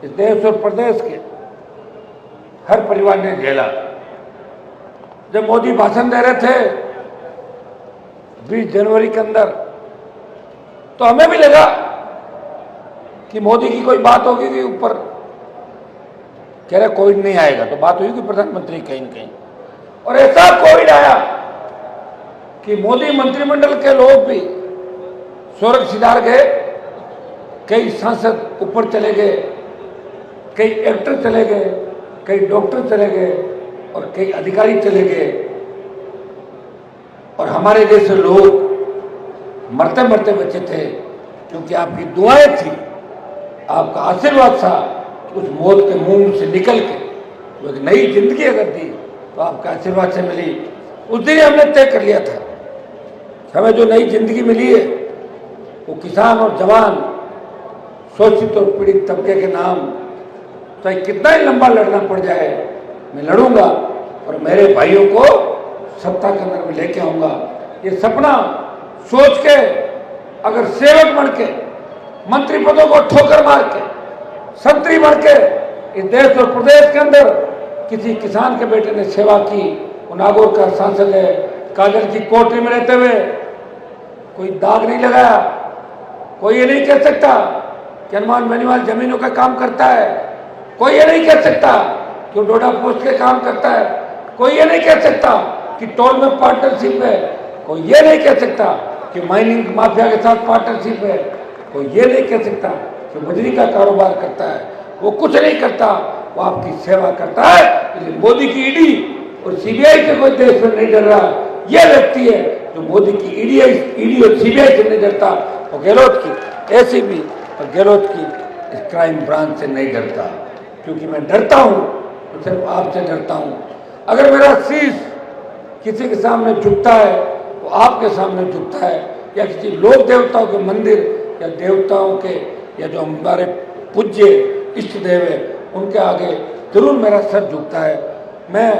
इस देश और प्रदेश के हर परिवार ने झेला। जब मोदी भाषण दे रहे थे 20 जनवरी के अंदर तो हमें भी लगा कि मोदी की कोई बात होगी कि ऊपर कह रहे कोविड नहीं आएगा, तो बात हुई कि प्रधानमंत्री कहीं न कहीं, और ऐसा कोविड आया कि मोदी मंत्रिमंडल के लोग भी स्वर्ग सिधार गए। कई सांसद ऊपर चले गए, कई एक्टर चले गए, कई डॉक्टर चले गए और कई अधिकारी चले गए और हमारे जैसे लोग मरते मरते बचे थे क्योंकि आपकी दुआएं थी, आपका आशीर्वाद था कि उस मौत के मुंह से निकल के जो एक नई जिंदगी अगर दी तो आपके आशीर्वाद से मिली। उस दिन हमने तय कर लिया था हमें जो नई जिंदगी मिली है वो किसान और जवान, शोषित और पीड़ित तबके के नाम, चाहे कितना ही लंबा लड़ना पड़ जाए मैं लड़ूंगा और मेरे भाइयों को सत्ता के अंदर में लेके आऊंगा। ये सपना सोच के अगर सेवक बन के, मंत्री पदों को ठोकर मार के, संतरी बन के इस देश और प्रदेश के अंदर किसी किसान के बेटे ने सेवा की, वो नागौर का सांसद है, काजल की कोठरी में रहते हुए कोई दाग नहीं लगाया। कोई ये नहीं कह सकता कि हनुमान बेनीवाल जमीनों का काम करता है, कोई ये नहीं कह सकता कि वो डोडा पोस्ट के काम करता है, कोई ये नहीं कह सकता कि टोल में पार्टनरशिप है, कोई ये नहीं कह सकता कि माइनिंग माफिया के साथ पार्टनरशिप है, कोई ये नहीं कह सकता कि बजरी का कारोबार करता है। वो कुछ नहीं करता, वो आपकी सेवा करता है। इसलिए मोदी की ईडी और सीबीआई से कोई देश में नहीं डर रहा। ये व्यक्ति है जो मोदी की ईडी और सीबीआई से नहीं डरता, और गहलोत की एसीबी और गहलोत की इस क्राइम ब्रांच से नहीं डरता। क्योंकि मैं डरता हूं तो सिर्फ आपसे डरता हूं। अगर मेरा शीश किसी के सामने झुकता है तो आपके सामने झुकता है, या किसी लोक देवताओं के मंदिर या देवताओं के या जो हमारे पूज्य इष्ट देव है उनके आगे जरूर मेरा सर झुकता है। मैं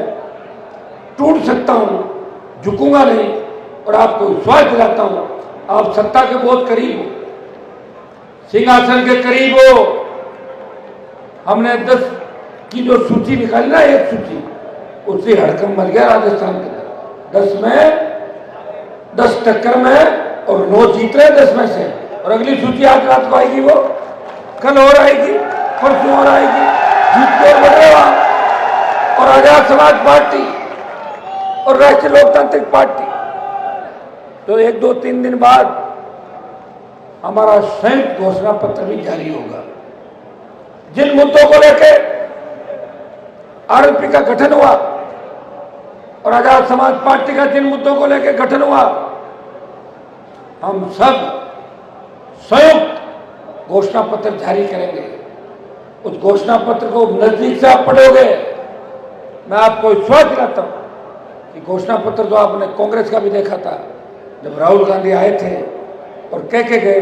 टूट सकता हूं, झुकूंगा नहीं, और आपको विश्वास दिलाता हूं आप सत्ता के बहुत करीब हो, सिंहासन के करीब हो। हमने 10 की जो सूची निकाली ना, एक सूची, उससे हड़कंप मच गया राजस्थान के अंदर। 10 में 10 टक्कर में और 9 जीत रहे 10 में से, और अगली सूची आज रात को आएगी, वो कल और आएगी, परसों और आएगी, जीत के और बढ़ेगा। और आजाद समाज पार्टी और राष्ट्रीय लोकतांत्रिक पार्टी तो 1, 2, 3 दिन बाद हमारा संयुक्त घोषणा पत्र भी जारी होगा। जिन मुद्दों को लेकर आरएलपी का गठन हुआ और आजाद समाज पार्टी का जिन मुद्दों को लेकर गठन हुआ, हम सब संयुक्त घोषणा पत्र जारी करेंगे। उस घोषणा पत्र को नजदीक से आप पढ़ोगे। मैं आपको विश्वास दिलाता हूं कि घोषणा पत्र तो आपने कांग्रेस का भी देखा था, जब राहुल गांधी आए थे और कह के गए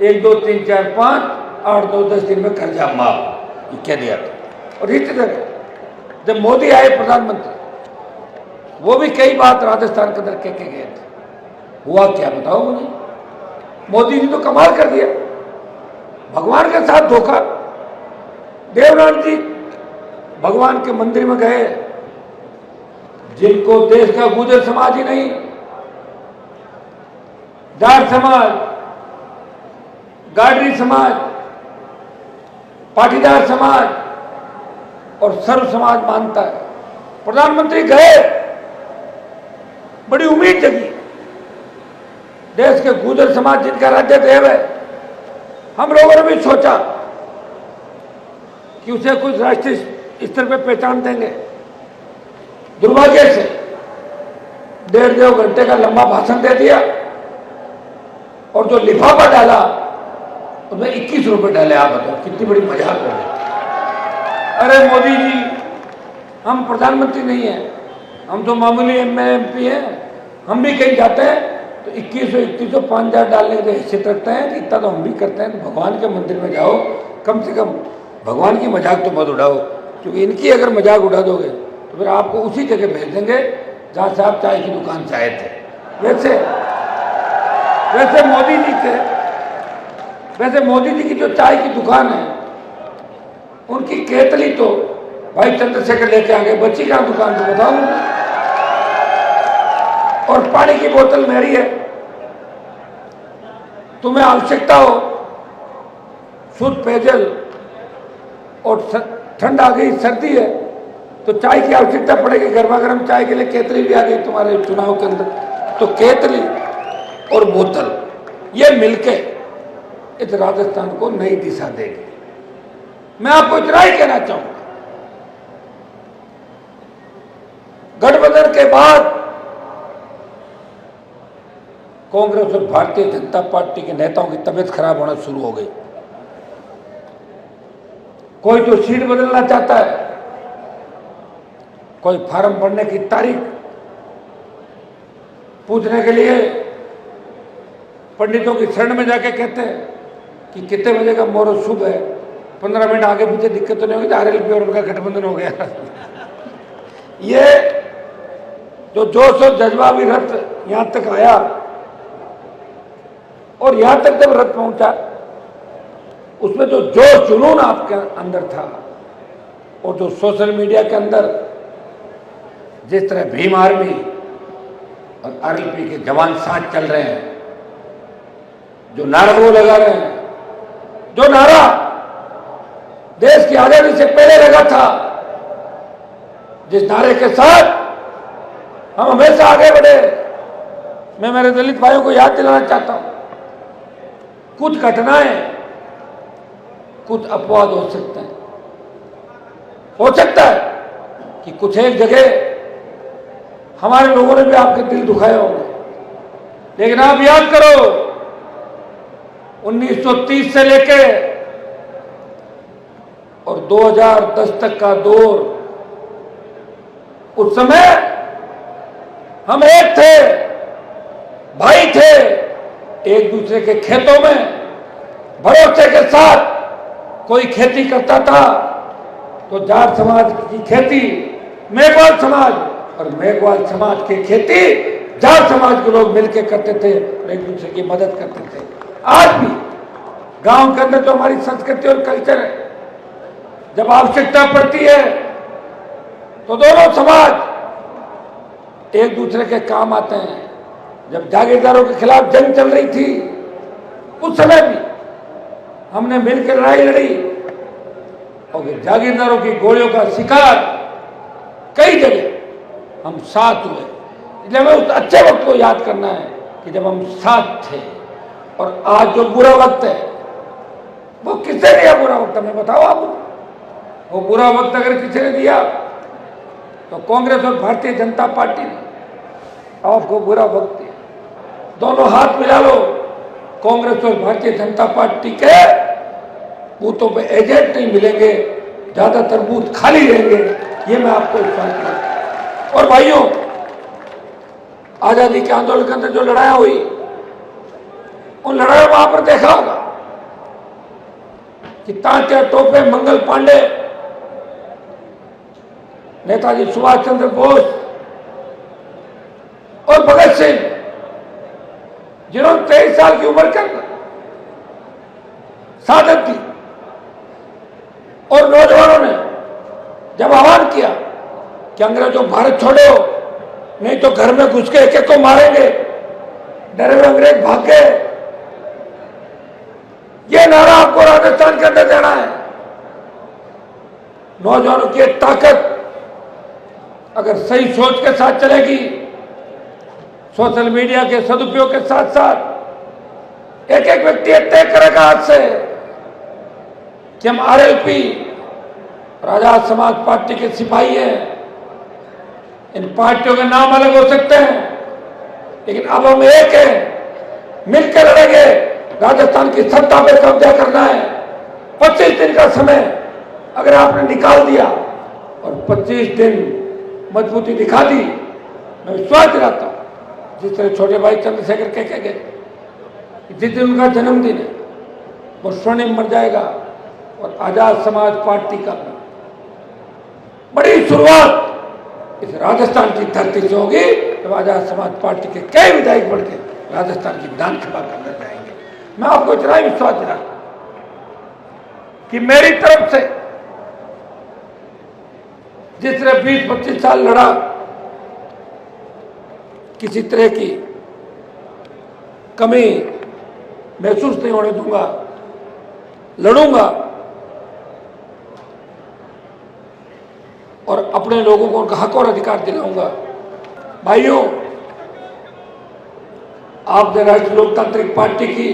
1 2 3 4 5 8 9 10 दिन में कर्जा माफ, ये कह दिया था। और इसी तरह जब मोदी आए प्रधानमंत्री, वो भी कई बात राजस्थान के अंदर कह के गए थे। हुआ क्या बताओ मुझे? मोदी जी तो कमाल कर दिया, भगवान के साथ धोखा। देवनाथ जी भगवान के मंदिर में गए, जिनको देश का गुर्जर समाज ही नहीं, जाट समाज, गाडरी समाज, पाटीदार समाज और सर्व समाज मानता है। प्रधानमंत्री गए, बड़ी उम्मीद जगी। देश के गुर्जर समाज जिनका राज्य देव है, हम लोगों ने भी सोचा कि उसे कुछ राष्ट्रीय स्तर पर पहचान देंगे। दुर्भाग्य से 1.5 घंटे का लंबा भाषण दे दिया और जो लिफाफा डाला उसमें 21 रुपए डाले। आप बताओ कितनी बड़ी मजाक हो गई। अरे मोदी जी, हम प्रधानमंत्री नहीं है, हम तो मामूली MP हैं। हम भी कहीं जाते हैं तो 2100 2100 5,000 डालने की हैसियत रखते हैं, इतना तो हम भी करते हैं। भगवान के मंदिर में जाओ, कम से कम भगवान की मजाक तो मत उड़ाओ, क्योंकि इनकी अगर मजाक उड़ा दोगे तो फिर आपको उसी जगह भेज देंगे जहाँ से आप चाय की दुकान से आए थे। वैसे मोदी जी की जो चाय की दुकान है, उनकी केतली तो भाई चंद्रशेखर लेके आ गए, बच्ची कहाँ दुकान तो बताओ। और पानी की बोतल मेरी है। तुम्हें आवश्यकता हो शुद्ध पेयजल और ठंड आ गई, सर्दी है तो चाय की आवश्यकता पड़ेगी, गर्मा गर्म चाय के लिए केतली भी आ गई तुम्हारे चुनाव के अंदर। तो केतली और बोतल ये मिलके इस राजस्थान को नई दिशा देगी। मैं आपको इतना ही कहना चाहूंगा, गठबंधन के बाद कांग्रेस और भारतीय जनता पार्टी के नेताओं की तबीयत खराब होना शुरू हो गई। कोई तो सीट बदलना चाहता है, कोई फार्म भरने की तारीख पूछने के लिए पंडितों की शरण में जाके कहते हैं कि कितने बजे का मुहूर्त शुभ है, 15 मिनट आगे पीछे दिक्कत तो नहीं होगी, RLP और उनका गठबंधन हो गया। ये जो जोश और जज्बा भी रथ यहां तक आया, और यहां तक जब रथ पहुंचा उसमें जो जोश जुनून आपके अंदर था, और जो सोशल मीडिया के अंदर जिस तरह भीम आर्मी और RLP के जवान साथ चल रहे हैं, जो नारा वो लगा रहे हैं, जो नारा देश की आजादी से पहले लगा था, जिस नारे के साथ हम हमेशा आगे बढ़े, मैं मेरे दलित भाइयों को याद दिलाना चाहता हूं, कुछ घटनाएं, कुछ अपवाद हो सकते हैं। हो सकता है कि कुछ एक जगह हमारे लोगों ने भी आपके दिल दुखाए होंगे, लेकिन आप याद करो 1930 से लेके और 2010 तक का दौर, उस समय हम एक थे, भाई थे, एक दूसरे के खेतों में भरोसे के साथ कोई खेती करता था तो जाट समाज की खेती मेघवाल समाज और मेघवाल समाज की खेती जाट समाज के लोग मिलकर करते थे और एक दूसरे की मदद करते थे। आज भी गांव के अंदर जो हमारी संस्कृति और कल्चर है, जब आवश्यकता पड़ती है तो दोनों समाज एक दूसरे के काम आते हैं। जब जागीरदारों के खिलाफ जंग चल रही थी, उस समय भी हमने मिलकर लड़ाई लड़ी और जागीरदारों की गोलियों का शिकार कई जगह हम साथ हुए। इसलिए हमें उस अच्छे वक्त को याद करना है कि जब हम साथ थे। और आज जो बुरा वक्त है, वो किसने दिया बुरा वक्त, हमें बताओ आप। वो बुरा वक्त अगर किसी ने दिया तो कांग्रेस और भारतीय जनता पार्टी ने आपको बुरा वक्त दिया। दोनों हाथ मिला लो, कांग्रेस और भारतीय जनता पार्टी के बूथों पे एजेंट नहीं मिलेंगे, ज्यादातर बूथ खाली रहेंगे, ये मैं आपको विश्वास दिलाता हूं। और भाइयों, आजादी के आंदोलन के अंदर जो लड़ाई हुई, उन लड़ाई में आपने देखा होगा कि तात्या टोपे, मंगल पांडे, नेताजी सुभाष चंद्र बोस और भगत सिंह, जिन्होंने 23 साल की उम्र के अंदर शहादत दी, और नौजवानों ने जब आह्वान किया कि अंग्रेजों भारत छोड़ो, नहीं तो घर में घुस के एक एक को मारेंगे, डरे हुए अंग्रेज भाग गए। यह नारा आपको राजस्थान के अंदर देना है। नौजवानों की ताकत अगर सही सोच के साथ चलेगी, सोशल मीडिया के सदुपयोग के साथ साथ एक एक व्यक्ति तय करेगा आज से कि हम आरएलपी, आजाद समाज पार्टी के सिपाही हैं। इन पार्टियों के नाम अलग हो सकते हैं, लेकिन अब हम एक हैं, मिलकर लड़ेंगे। राजस्थान की सत्ता पर कब्जा करना है। 25 दिन का समय अगर आपने निकाल दिया और 25 दिन मजबूती दिखा दी, मैं विश्वास दिलाता हूं, जिस तरह छोटे भाई चंद्रशेखर कह गए, जिस दिन उनका जन्मदिन है वो स्वर्णिम बन जाएगा। और आजाद समाज पार्टी का बड़ी शुरुआत इस राजस्थान की धरती से होगी, जब आजाद समाज पार्टी के कई विधायक बढ़ के राजस्थान की विधानसभा के अंदर जाएंगे। मैं आपको इतना ही विश्वास दिलाता कि मेरी तरफ से जिस तरह 20-25 साल लड़ा, किसी तरह की कमी महसूस नहीं होने दूंगा, लड़ूंगा और अपने लोगों को उनका हक और अधिकार दिलाऊंगा। भाइयों, आपने राष्ट्रीय लोकतांत्रिक पार्टी की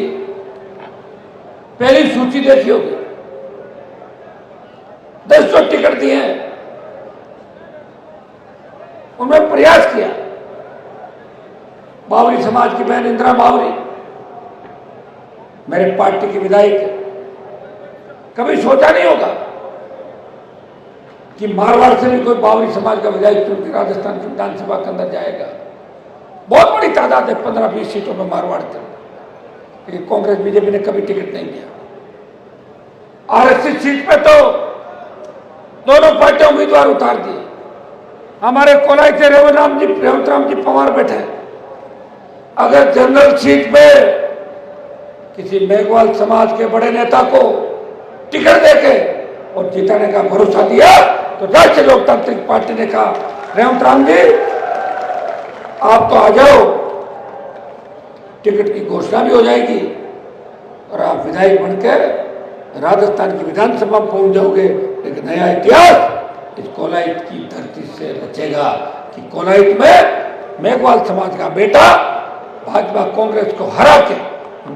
पहली सूची देखी होगी, 10 टिकट दिए हैं। उन्होंने प्रयास किया, बावरी समाज की बहन इंदिरा बावरी मेरे पार्टी की विधायक है। कभी सोचा नहीं होगा कि मारवाड़ से भी कोई बावरी समाज का विधायक चुन के राजस्थान की विधानसभा के अंदर जाएगा। बहुत बड़ी तादाद है, 15-20 सीटों में मारवाड़ के, लेकिन कांग्रेस बीजेपी ने कभी टिकट नहीं दिया। आरक्षित सीट पे तो दोनों पार्टियां उम्मीदवार उतार दिए। हमारे कोलाई से रेवंत राम जी पवार बैठे हैं। अगर जनरल सीट पे किसी मेघवाल समाज के बड़े नेता को टिकट देके और जिताने का भरोसा दिया, तो राष्ट्रीय लोकतांत्रिक पार्टी ने कहा, रेवंत राम जी आप तो आ जाओ, टिकट की घोषणा भी हो जाएगी और आप विधायक बनकर राजस्थान की विधानसभा में पहुंच जाओगे। एक नया इतिहास इस कोलाइट की धरती से रचेगा कि कोलाइट में मेघवाल समाज का बेटा भाजपा कांग्रेस को हरा के,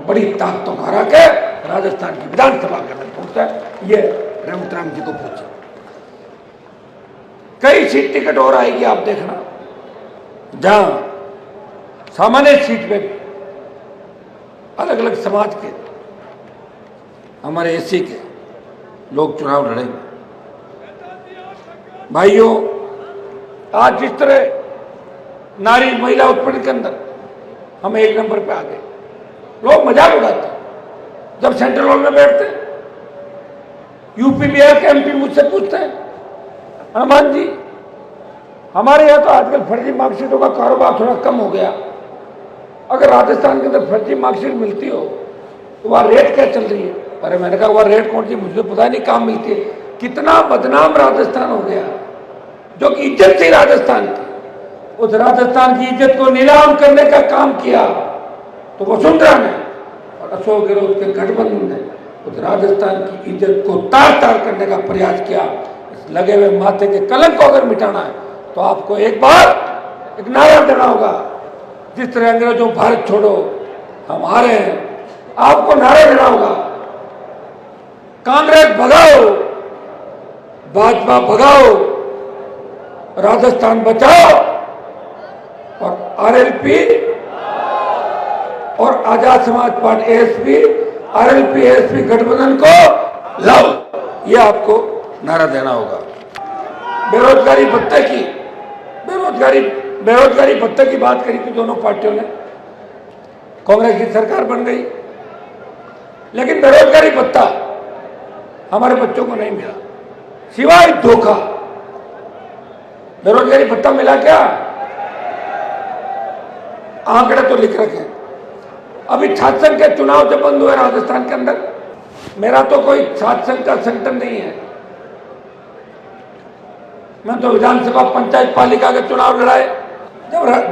बड़ी ताकतों को हरा के राजस्थान की विधानसभा के अंदर पहुंचता है। ये रेवंत राम जी को पूछे। कई सीट टिकट और आएगी, आप देखना, जहां सामान्य सीट पे अलग अलग समाज के, हमारे एससी के लोग चुनाव लड़ेंगे। भाइयों, आज जिस तरह नारी महिला उत्पीड़न के अंदर हम 1 नंबर पे आ गए, लोग मजाक उड़ाते हैं जब सेंट्रल हॉल में बैठते हैं। यूपी बिहार के एमपी मुझसे पूछते हैं, हनुमान जी हमारे यहाँ तो आजकल फर्जी मार्कशीटों का कारोबार थोड़ा कम हो गया, अगर राजस्थान के अंदर फर्जी मार्कशीट मिलती हो तो वह रेट क्या चल रही है? अरे मैंने कहा वह रेट कौन सी, मुझे पता नहीं कहाँ मिलती है। कितना बदनाम राजस्थान हो गया, जो कि इज्जत थी राजस्थान की, उस राजस्थान की इज्जत को नीलाम करने का काम किया तो वसुंधरा ने और अशोक गहलोत के गठबंधन ने उस राजस्थान की इज्जत को तार तार करने का प्रयास किया। इस लगे हुए माथे के कलंक को अगर मिटाना है तो आपको एक बार एक नारा देना होगा, जिस तरह अंग्रेजों भारत छोड़ो हम आ रहे हैं, आपको नारा देना होगा, कांग्रेस भगाओ, भाजपा भगाओ, राजस्थान बचाओ और आरएलपी और Azad Samaj party ASP, RLP ASP गठबंधन को ये आपको नारा देना होगा। बेरोजगारी भत्ते की बात करी थी दोनों पार्टियों ने, कांग्रेस की सरकार बन गई, लेकिन बेरोजगारी भत्ता हमारे बच्चों को नहीं मिला, सिवाय धोखा। बेरोजगारी भत्ता मिला क्या? आंकड़े तो लिख रखे। अभी छात्र संघ के चुनाव जब बंद हुए राजस्थान के अंदर, मेरा तो कोई छात्र संघ का संगठन नहीं है, मैं तो विधानसभा पंचायत पालिका के चुनाव लड़ाए।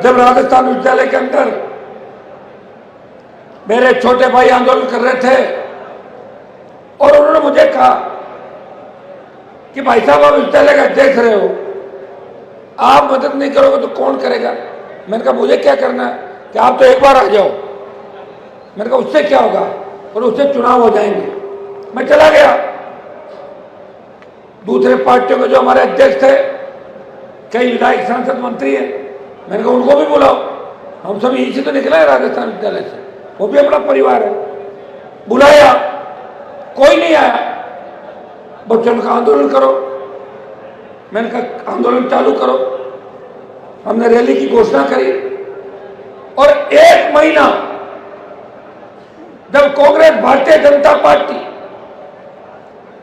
जब राजस्थान विद्यालय के अंदर मेरे छोटे भाई आंदोलन कर रहे थे और उन्होंने मुझे कहा कि भाई साहब आप विद्यालय का देख रहे हो, आप मदद नहीं करोगे तो कौन करेगा? मैंने कहा मुझे क्या करना है कि आप तो एक बार आ जाओ। मैंने कहा उससे क्या होगा, और उससे चुनाव हो जाएंगे। मैं चला गया। दूसरे पार्टियों के जो हमारे अध्यक्ष थे, कई विधायक सांसद मंत्री हैं, मैंने कहा उनको भी बुलाओ, हम सब यहीं से तो निकले हैं राजस्थान विद्यालय से, वो भी अपना परिवार है। बुलाया, कोई नहीं आया। बच्चों का आंदोलन करो, मैंने कहा आंदोलन चालू करो। हमने रैली की घोषणा करी और 1 महीना जब कांग्रेस भारतीय जनता पार्टी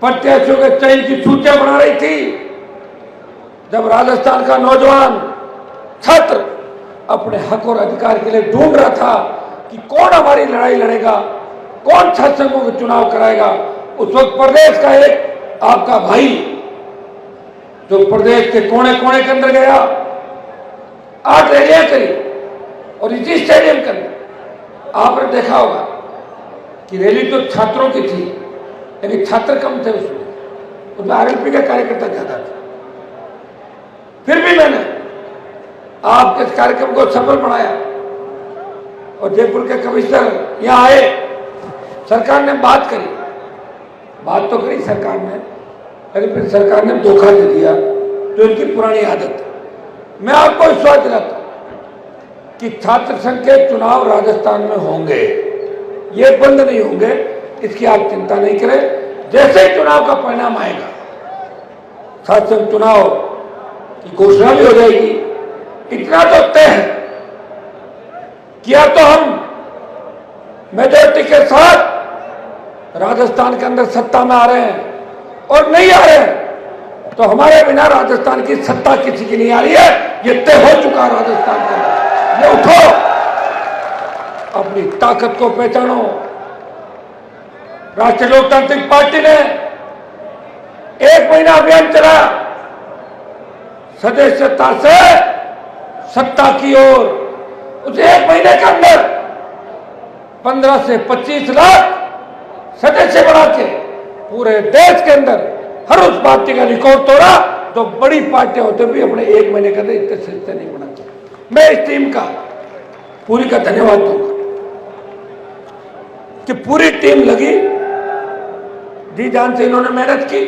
प्रत्याशियों के चयन की सूचियां बना रही थी, जब राजस्थान का नौजवान छात्र अपने हक और अधिकार के लिए ढूंढ रहा था कि कौन हमारी लड़ाई लड़ेगा, कौन छात्र संघों के चुनाव कराएगा, उस वक्त प्रदेश का एक आपका भाई जो प्रदेश के कोने कोने के अंदर गया, 8 रैलियां करी और इसी स्टेडियम के अंदर आपने देखा होगा कि रैली तो छात्रों की थी, लेकिन छात्र कम थे उसमें आरएलपी का कार्यकर्ता ज्यादा था। फिर भी मैंने आपके इस कार्यक्रम को सफल बनाया और जयपुर के कमिश्नर यहां आए, सरकार ने बात तो करी सरकार ने, लेकिन फिर सरकार ने धोखा दे दिया, जो इनकी पुरानी आदत है। मैं आपको विश्वास दिलाता हूं कि छात्र संघ के चुनाव राजस्थान में होंगे, ये बंद नहीं होंगे, इसकी आप चिंता नहीं करें। जैसे ही चुनाव का परिणाम आएगा, छात्र संघ चुनाव की घोषणा भी हो जाएगी। इतना तो तय है कि या तो हम मेजोरिटी के साथ राजस्थान के अंदर सत्ता में आ रहे हैं और नहीं आ रहे हैं तो हमारे बिना राजस्थान की सत्ता किसी की नहीं आ रही है, ये तय हो चुका राजस्थान के अंदर। ये उठो, अपनी ताकत को पहचानो। राष्ट्रीय लोकतांत्रिक पार्टी ने 1 महीना अभियान चलाया, सदस्यता से सत्ता की ओर। उस 1 महीने के अंदर 15 से 25 लाख सदस्य बढ़ा के पूरे देश के अंदर हर उस पार्टी का रिकॉर्ड तोड़ा तो बड़ी पार्टियां होते भी अपने 1 महीने के अंदर इतने सदस्य नहीं बनाते। मैं इस टीम का पूरी का धन्यवाद दूंगा कि पूरी टीम लगी, जी जान से इन्होंने मेहनत की।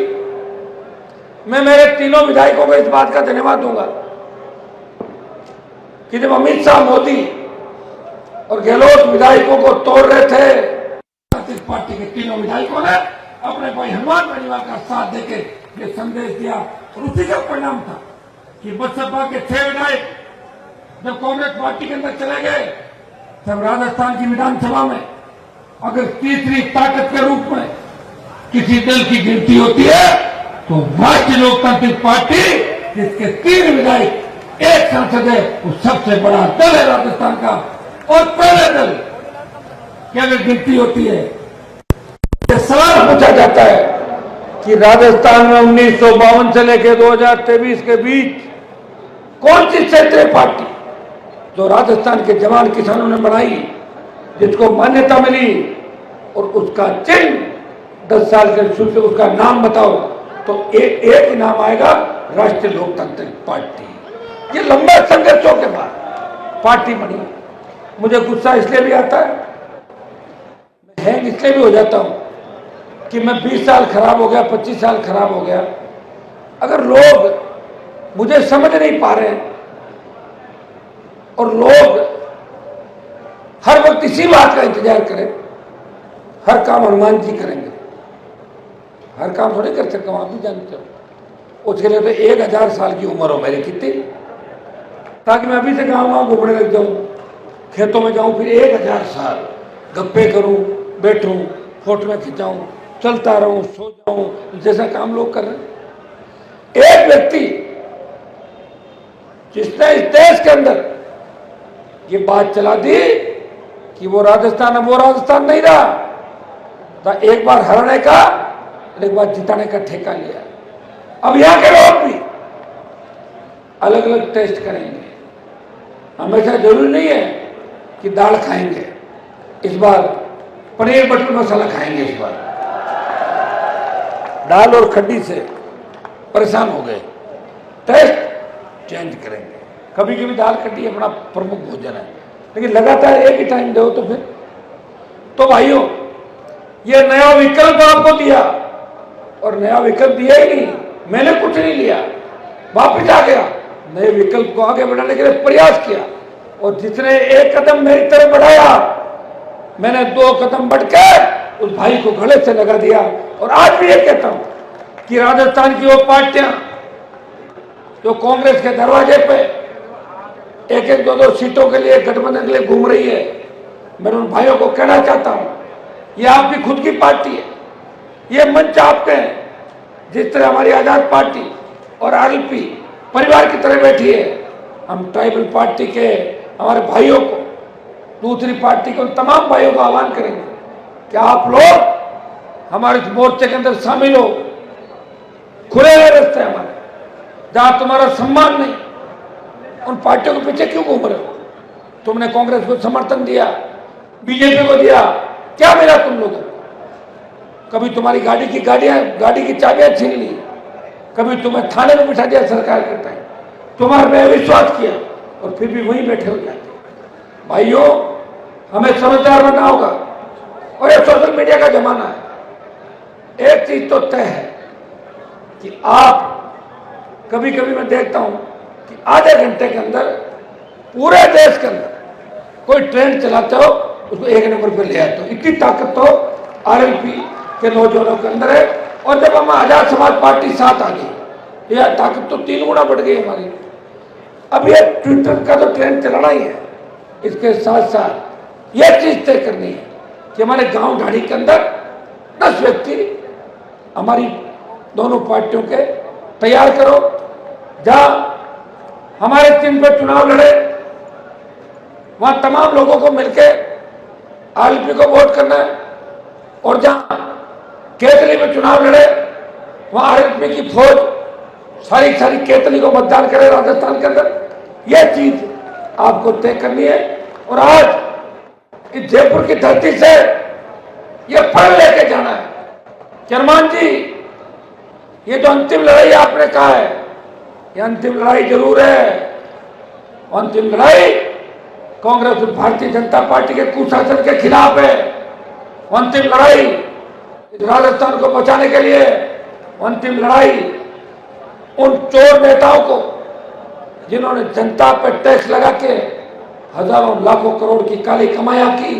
मैं मेरे तीनों विधायकों को इस बात का धन्यवाद दूंगा कि जब अमित शाह, मोदी और गहलोत विधायकों को तोड़ रहे थे, पार्टी के तीनों विधायकों ने अपने भाई हनुमान बेनीवाल का साथ देके ये संदेश दिया और उसी का परिणाम था कि बसपा के 6 विधायक जब कांग्रेस पार्टी के अंदर चले गए, तब राजस्थान की विधानसभा में अगर तीसरी ताकत के रूप में किसी दल की गिनती होती है तो राष्ट्रीय लोकतांत्रिक पार्टी, जिसके 3 विधायक 1 सांसद है, वो सबसे बड़ा दल है राजस्थान का। और पहले दल की अगर गिनती होती है, ये सवाल पूछा जाता है कि राजस्थान में 1952 से लेकर 2023 के बीच कौन सी क्षेत्रीय पार्टी जो राजस्थान के जवान किसानों ने बनाई, जिसको मान्यता मिली और उसका चिन्ह 10 साल के शुरू से उसका नाम बताओ तो एक ही नाम आएगा, राष्ट्रीय लोकतांत्रिक पार्टी। ये लंबे संघर्षों के बाद पार्टी बनी। मुझे गुस्सा इसलिए भी आता है, मैं हैंग इसलिए भी हो जाता हूं कि मैं 20 साल खराब हो गया, 25 साल खराब हो गया। अगर लोग मुझे समझ नहीं पा रहे हैं और लोग हर वक्त इसी बात का इंतजार करें, हर काम हनुमान जी करेंगे। हर काम थोड़ी कर सकता हूँ, आप भी जानते हो। उसके लिए तो 1000 साल की उम्र हो मेरी, कितनी, ताकि मैं अभी से गाँव घूमने लग जाऊँ, खेतों में जाऊँ, फिर 1000 साल गप्पे करूँ, बैठूँ, फोटो में खिंचाऊँ, चलता रहूँ, सो जाऊँ, जैसा काम लोग कर रहे हैं। एक व्यक्ति जिसने इस देश के अंदर ये बात चला दी कि वो राजस्थान, अब वो राजस्थान नहीं रहा, तो एक बार हराने का और एक बार जिताने का ठेका लिया। अब यहां के लोग भी अलग अलग टेस्ट करेंगे। हमेशा जरूरी नहीं है कि दाल खाएंगे, इस बार पनीर बटर मसाला खाएंगे। इस बार दाल और खड्डी से परेशान हो गए, टेस्ट चेंज करेंगे। कभी कभी दाल खड्डी अपना प्रमुख भोजन है, लेकिन लगातार एक ही टाइम दो तो फिर, तो भाइयों ये नया विकल्प आपको दिया, और नया विकल्प दिया ही नहीं, मैंने कुछ नहीं लिया, वापिस आ गया, नए विकल्प को आगे बढ़ाने के लिए प्रयास किया। और जिसने एक कदम मेरी तरफ बढ़ाया, मैंने 2 कदम बढ़कर उस भाई को गले से लगा दिया। और आज भी ये कहता हूं कि राजस्थान की वो पार्टियां जो कांग्रेस के दरवाजे पे 1-1, 2-2 सीटों के लिए गठबंधन के लिए घूम रही है, मैं उन भाइयों को कहना चाहता हूं, ये आपकी खुद की पार्टी है, ये मंच आपके हैं। जिस तरह हमारी आजाद पार्टी और आरएलपी परिवार की तरह बैठी है, हम ट्राइबल पार्टी के हमारे भाइयों को, दूसरी पार्टी के उन तमाम भाइयों को आह्वान करेंगे कि आप लोग हमारे इस मोर्चे के अंदर शामिल हो। खुले हुए रास्ते हमारे, जहां तुम्हारा सम्मान नहीं, उन पार्टियों के पीछे क्यों घूम रहे हो? तुमने कांग्रेस को समर्थन दिया, बीजेपी को दिया, क्या मिला तुम लोगों को? कभी तुम्हारी गाड़ी की चाबियां छीन ली, कभी तुम्हें थाने में बिठा दिया सरकार के टाइम, तुम्हारे में विश्वास किया और फिर भी वहीं बैठे हो जाते। भाइयों हमें समझदार बनना होगा, और ये सोशल मीडिया का जमाना है। एक चीज तो तय है कि आप, कभी कभी मैं देखता हूं कि आधे घंटे के अंदर पूरे देश के अंदर कोई ट्रेन चलाते हो, उसको 1 नंबर पर ले आते हो। इतनी ताकत तो आरएलपी के नौजवानों के अंदर है। और जब हम आजाद समाज पार्टी साथ आ गई, यह ताकत तो 3 गुना बढ़ गई हमारी। अब ये ट्विटर का तो ट्रेंड चलाना ही है, इसके साथ साथ यह चीज तय करनी है कि हमारे गांव ढाड़ी के अंदर 10 व्यक्ति हमारी दोनों पार्टियों के तैयार करो, जहां हमारे चिन्ह पर चुनाव लड़े, वहां तमाम लोगों को मिलकर आरएलपी को वोट करना है। और जहां केतली में चुनाव लड़े, वहां आरएलपी की फौज सारी केतली को मतदान करे राजस्थान के अंदर। यह चीज आपको तय करनी है। और आज इस जयपुर की धरती से यह फल लेके जाना है कि हनुमान जी, ये जो अंतिम लड़ाई आपने कहा है, ये अंतिम लड़ाई जरूर है। अंतिम लड़ाई कांग्रेस और भारतीय जनता पार्टी के कुशासन के खिलाफ है। अंतिम लड़ाई इस राजस्थान को बचाने के लिए, अंतिम लड़ाई उन चोर नेताओं को जिन्होंने जनता पर टैक्स लगा के हजारों लाखों करोड़ की काली कमाया की,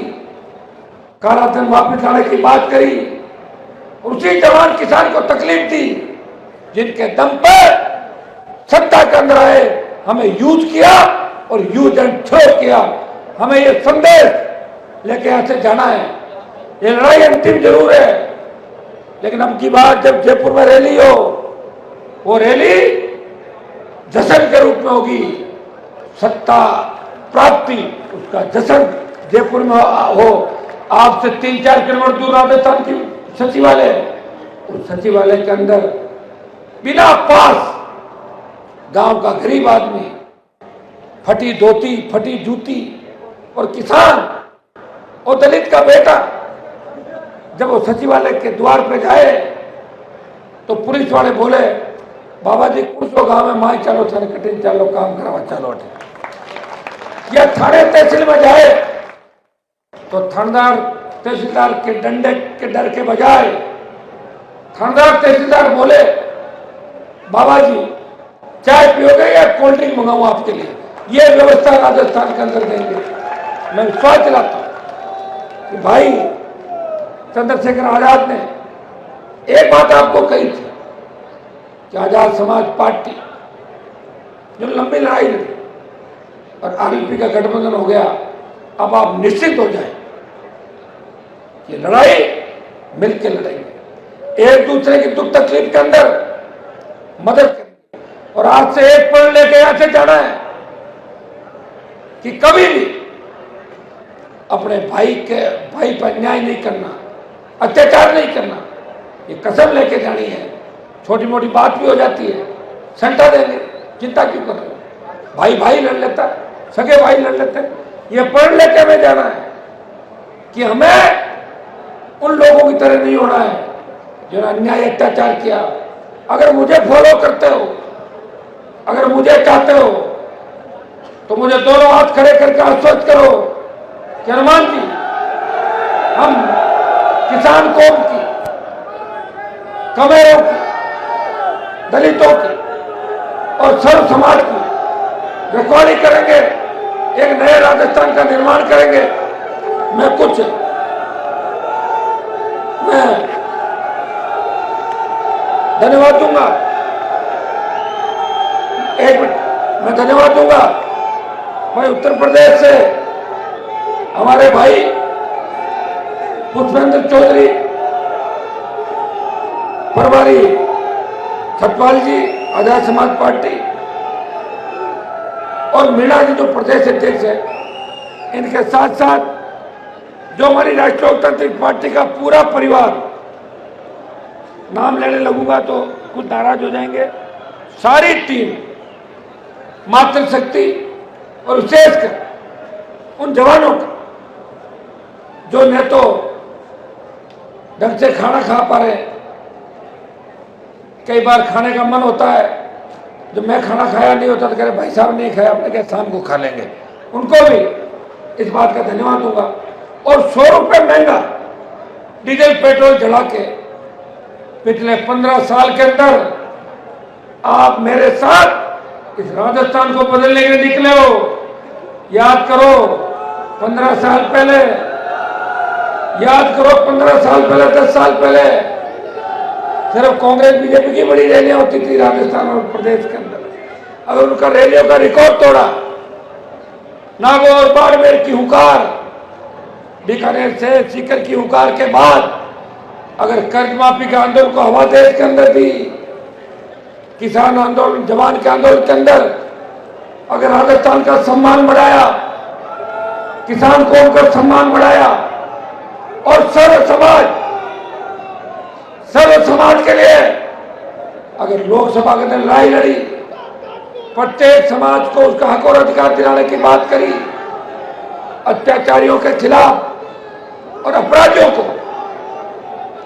काला धन वापस लाने की बात करी, उसी जवान किसान को तकलीफ दी, जिनके दम पर सत्ता के अंदर आए, हमें यूज किया और यूज एंड थ्रो किया। हमें ये संदेश लेके यहां से जाना है। ये लड़ाई अंतिम जरूर है, लेकिन अब की बात जब जयपुर में रैली हो, वो रैली जश्न के रूप में होगी। सत्ता प्राप्ति उसका जश्न जयपुर में हो। आपसे 3-4 किलोमीटर दूर राजस्थान की सचिवालय, उस सचिवालय के अंदर बिना पास गांव का गरीब आदमी, फटी धोती, फटी जूती, और किसान और दलित का बेटा जब वो सचिवालय के द्वार पे जाए तो पुलिस वाले बोले, बाबा जी कुछ हो गाँव में माई चलो, थाने कटिंग चलो, काम करावा चलो। या थाने तहसील में जाए तो थानेदार तहसीलदार के डंडे के डर के बजाय थानेदार तहसीलदार बोले, बाबा जी चाय पियोगे या कोल्ड ड्रिंक मंगाऊं आपके लिए? ये व्यवस्था राजस्थान के अंदर देंगे। मैं विश्वास दिलाता हूं कि भाई चंद्रशेखर आजाद ने एक बात आपको कही थी कि आजाद समाज पार्टी जो लंबी लड़ाई लड़ी और आरएलपी का गठबंधन हो गया, अब आप निश्चित हो जाए कि लड़ाई मिलकर लड़ेंगे, एक दूसरे की दुख तकलीफ के अंदर मदद करेंगे। और आज से एक पढ़ लेके यहां से जाना है कि कभी भी अपने भाई पर अन्याय नहीं करना, अत्याचार नहीं करना, ये कसम लेके जानी है। छोटी मोटी बात भी हो जाती है, संटा देंगे, चिंता क्यों कर रहे हो? भाई भाई लड़ लेता है, सगे भाई लड़ लेते हैं। ये पढ़ लेके हमें जाना है कि हमें उन लोगों की तरह नहीं होना है जिन्होंने अन्याय अत्याचार किया। अगर मुझे फॉलो करते हो, अगर मुझे चाहते हो, तो मुझे दोनों हाथ खड़े करके आश्वस्त करो कि हनुमान जी, हम किसान कौम की, कमेरों की, दलितों की और सर्व समाज की रखवाली करेंगे, एक नए राजस्थान का निर्माण करेंगे। मैं धन्यवाद दूंगा, एक मिनट, मैं धन्यवाद दूंगा भाई उत्तर प्रदेश से हमारे भाई पुष्पेंद्र चौधरी, प्रभारी सतपाल जी आजाद समाज पार्टी, और मीणा जी जो प्रदेश अध्यक्ष है, इनके साथ साथ जो हमारी राष्ट्रीय लोकतांत्रिक पार्टी का पूरा परिवार, नाम लेने लगूंगा तो कुछ नाराज हो जाएंगे, सारी टीम, मातृशक्ति और विशेषकर उन जवानों का जो न तो ढंग से खाना खा पा रहे, कई बार खाने का मन होता है, जब मैं खाना खाया नहीं होता तो कह रहे भाई साहब नहीं खाया, आपने कहा शाम को खा लेंगे, उनको भी इस बात का धन्यवाद दूंगा। और 100 रुपये महंगा डीजल पेट्रोल जला के पिछले 15 साल के अंदर आप मेरे साथ इस राजस्थान को बदलने के लिए निकले हो। याद करो 15 साल पहले, याद करो 15 साल पहले, 10 साल पहले सिर्फ कांग्रेस बीजेपी की बड़ी रैलियां होती थी राजस्थान और प्रदेश के अंदर। अगर उनका रैलियों का रिकॉर्ड तोड़ा, नागौर बाड़मेर की हुंकार, बीकानेर से सीकर की हुंकार के बाद अगर कर्ज माफी के आंदोलन को हवा देश के अंदर दी, किसान आंदोलन, जवान के आंदोलन के अंदर अगर राजस्थान का सम्मान बढ़ाया, किसान कौम का सम्मान बढ़ाया, और सर्व समाज के लिए अगर लोकसभा के अंदर लड़ाई लड़ी, प्रत्येक समाज को उसका हक और अधिकार दिलाने की बात करी, अत्याचारियों के खिलाफ और अपराधियों को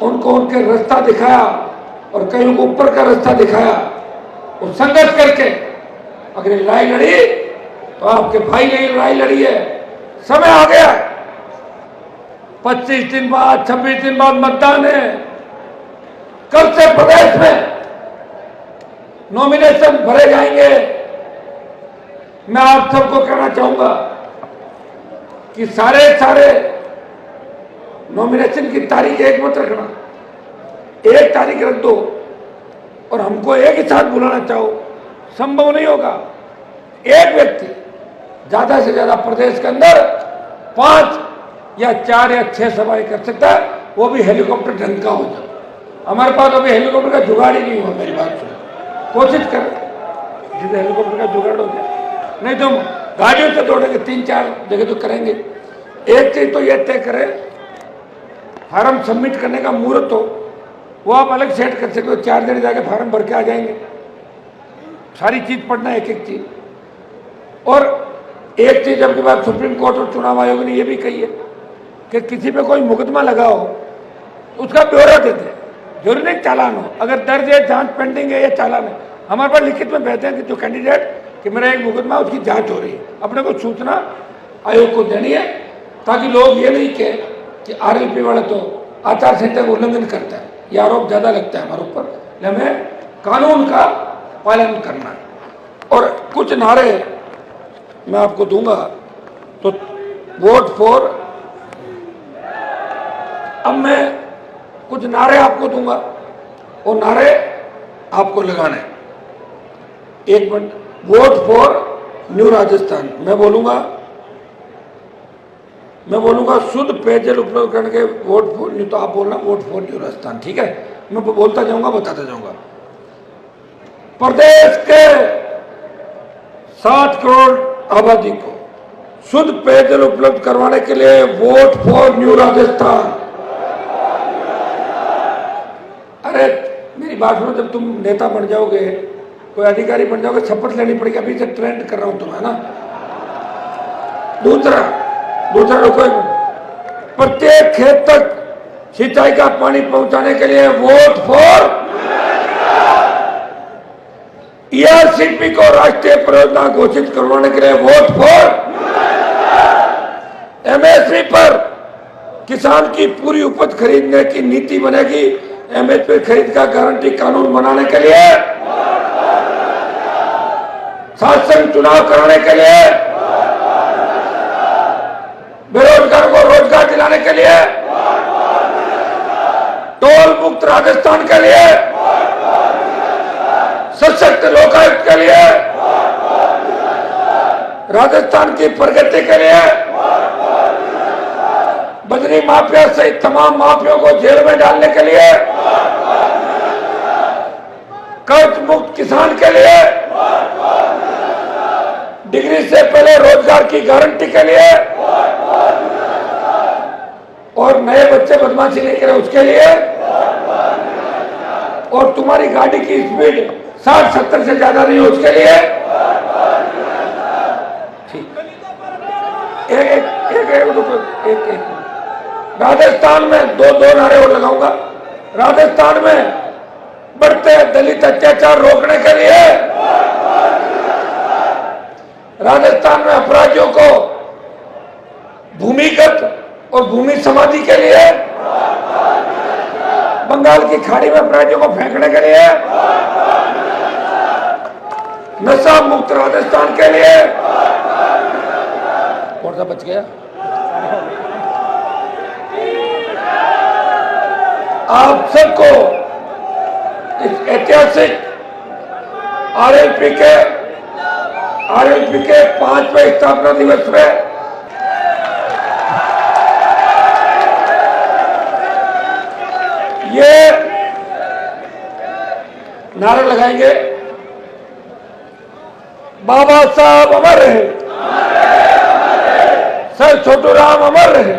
उनको उनके रास्ता दिखाया और कईयों को ऊपर का रास्ता दिखाया, और संघर्ष करके अगर लड़ाई लड़ी तो आपके भाई ने लड़ाई लड़ी है। समय आ गया, 25 दिन बाद, 26 दिन बाद मतदान है। कल से प्रदेश में नॉमिनेशन भरे जाएंगे। मैं आप सबको कहना चाहूंगा कि सारे नॉमिनेशन की तारीख एक मत रखना, एक तारीख रख दो और हमको एक ही साथ बुलाना चाहो, संभव नहीं होगा। एक व्यक्ति ज्यादा से ज्यादा प्रदेश के अंदर 5 या 4 या 6 सभाएं कर सकता है, वो भी हेलीकॉप्टर ढंग का हो जाए। हमारे पास अभी हेलीकॉप्टर का जुगाड़ ही नहीं हुआ। मेरी बात सुनो, कोशिश करें जिसे हेलीकॉप्टर का जुगाड़ हो जाए, नहीं तो गाड़ियों से दौड़ेंगे, 3-4 जगह तो करेंगे। एक चीज तो ये तय करें, फार्म सबमिट करने का मुहूर्त हो वो आप अलग सेट कर सकते हो, 4 जने जाके फार्म भर के आ जाएंगे। सारी चीज पढ़ना, एक एक चीज। और एक चीज आपके बाद सुप्रीम कोर्ट और चुनाव आयोग ने यह भी कही है कि किसी पे कोई मुकदमा लगा हो तो उसका ब्यौरा देते हैं, जरूरी नहीं चालान हो, अगर दर्ज है, जांच पेंडिंग है या चालान है, हमारे पास लिखित में भेजते हैं कि जो कैंडिडेट कि मेरा एक मुकदमा उसकी जांच हो रही है, अपने को सूचना आयोग को देनी है, ताकि लोग ये नहीं कहे कि आरएलपी वाला तो आचार संहिता का उल्लंघन करता है, ये आरोप ज्यादा लगता है हमारे ऊपर। हमें कानून का पालन करना है। और कुछ नारे मैं आपको दूंगा, तो वोट फॉर, अब मैं कुछ नारे आपको दूंगा वो नारे आपको लगाने। एक minute, vote for new Rajasthan. मैं बोलूंगा शुद्ध पेयजल उपलब्ध करने के वोट फॉर न्यू, तो आप बोलना वोट फॉर न्यू राजस्थान, ठीक है? मैं बोलता जाऊंगा, बताता जाऊंगा। प्रदेश के 7 करोड़ आबादी को शुद्ध पेयजल उपलब्ध करवाने के लिए वोट फॉर न्यू राजस्थान। अरे मेरी बात सुनो, जब तुम नेता बन जाओगे, कोई अधिकारी बन जाओगे, शपथ लेनी पड़ेगी। अभी से ट्रेंड कर रहा हूं तुम्हें ना। दूसरा रुको, प्रत्येक खेत तक सिंचाई का पानी पहुंचाने के लिए वोट फॉर ईआरसीपी को राष्ट्रीय परियोजना घोषित करवाने के लिए वोट फॉर एमएसपी पर किसान की पूरी उपज खरीदने की नीति बनेगी। एमएसपी खरीद का गारंटी कानून बनाने के लिए, शासन चुनाव कराने के लिए, बेरोजगार को रोजगार दिलाने के लिए, टोल मुक्त राजस्थान के लिए, सशक्त लोकायुक्त के लिए, राजस्थान की प्रगति के लिए, बजरी माफिया सहित तमाम माफियाओं को जेल में डालने के लिए, कर्ज मुक्त किसान के लिए, डिग्री से पहले रोजगार की गारंटी के लिए, और नए बच्चे बदमाशी नहीं करें उसके लिए, और तुम्हारी गाड़ी की स्पीड 60-70 से ज्यादा नहीं हो उसके लिए। ठीक, एक राजस्थान में दो नारे और लगाऊंगा। राजस्थान में बढ़ते दलित अत्याचार रोकने के लिए, राजस्थान में अपराधियों को भूमिगत और भूमि समाधि के लिए, बंगाल की खाड़ी में अपराधियों को फेंकने के लिए, नशा मुक्त राजस्थान के लिए। कौन सा बच गया? आप सबको इस ऐतिहासिक आरएलपी के 5वें स्थापना दिवस में ये नारा लगाएंगे, बाबा साहब अमर रहे, सर छोटू राम अमर रहे,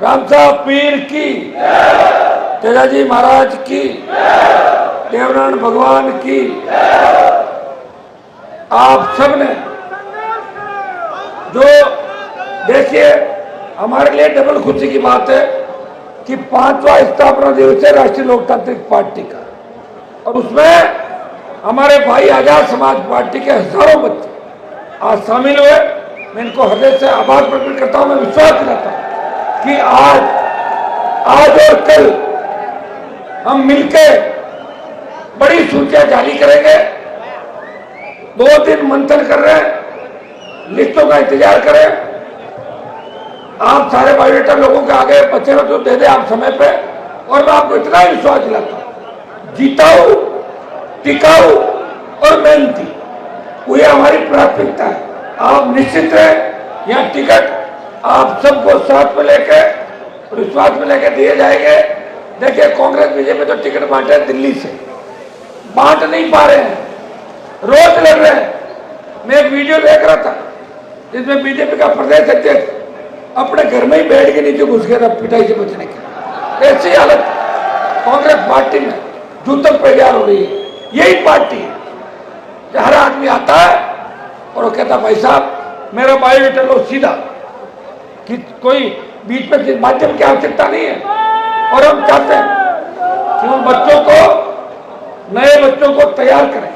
राम साहब पीर की, तेजाजी महाराज की, देवनारायण भगवान की। आप सबने जो देखिए, हमारे लिए डबल खुशी की बात है कि 5वां स्थापना दिवस है राष्ट्रीय लोकतांत्रिक पार्टी का, और उसमें हमारे भाई आजाद समाज पार्टी के हजारों बच्चे आज शामिल हुए। मैं इनको हृदय से आभार प्रकट करता हूं। मैं विश्वास दिलाता हूं कि आज और कल हम मिलकर बड़ी सूचियां जारी करेंगे। 2 दिन मंथन कर रहे हैं, लिस्टों का इंतजार करें। आप सारे बायोडेटा लोगों के आगे बच्चे तो दे दे आप समय पे, और मैं आपको इतना ही विश्वास दिलाता हूं, जीताऊ, टिकाऊ और मेहनती, वो हमारी प्राथमिकता है। आप निश्चित रहे, यह टिकट आप सबको साथ में लेके और विश्वास में लेके दिए जाएंगे। देखिए, कांग्रेस बीजेपी तो टिकट बांटे दिल्ली से, बांट नहीं पा रहे हैं, रोज लड़ रहे हैं। मैं एक वीडियो देख रहा था जिसमें बीजेपी का प्रदेश अध्यक्ष अपने घर में ही बैठ के नीचे घुस गया था पिटाई से बचने के। ऐसी हालत कांग्रेस पार्टी में जूतक तैयार हो रही है। यही पार्टी है हर आदमी आता है और वो कहता भाई साहब मेरा बायोडेटा लो सीधा, कि कोई बीच में माध्यम की आवश्यकता नहीं है। और हम चाहते हैं कि उन बच्चों को, नए बच्चों को तैयार करें।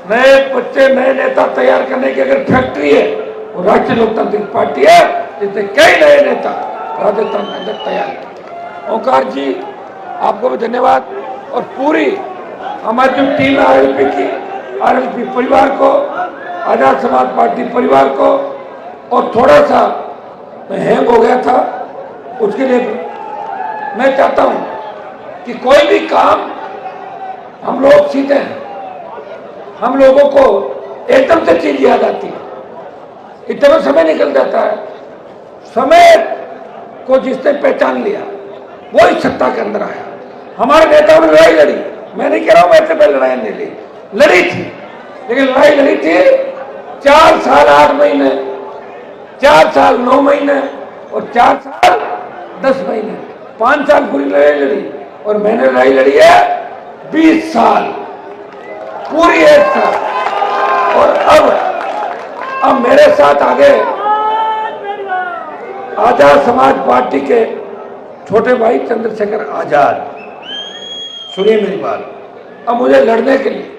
नए बच्चे, नए नेता तैयार करने की अगर फैक्ट्री है वो राष्ट्रीय लोकतांत्रिक पार्टी है, जिससे कई नए नेता राजस्थान के अंदर तैयार किए। ओंकार जी आपको भी धन्यवाद, और पूरी हमारी जो टीम आरएलपी की, आरएलपी परिवार को, आजाद समाज पार्टी परिवार को, और थोड़ा सा मैं हैंग हो गया था उसके लिए मैं चाहता हूं कि कोई भी काम हम लोग सीखते हैं, हम लोगों को एकदम से चीज याद आती है, इतना समय निकल जाता है। समय को जिसने पहचान लिया वो इस सत्ता के अंदर आया। हमारे नेताओं ने लड़ाई लड़ी, मैं नहीं कह रहा हूं वैसे पहले लड़ाई नहीं लड़ी थी, लेकिन लड़ाई लड़ी थी 4 साल 8 महीने, 4 साल 9 महीने और 4 साल 10 महीने, 5 साल पूरी लड़ाई लड़ी। और मैंने लड़ाई लड़ी है 20 साल, पूरी 1 साल। और अब मेरे साथ आगे आजाद समाज पार्टी के छोटे भाई चंद्रशेखर आजाद, सुनिए मेरी बात। अब मुझे लड़ने के लिए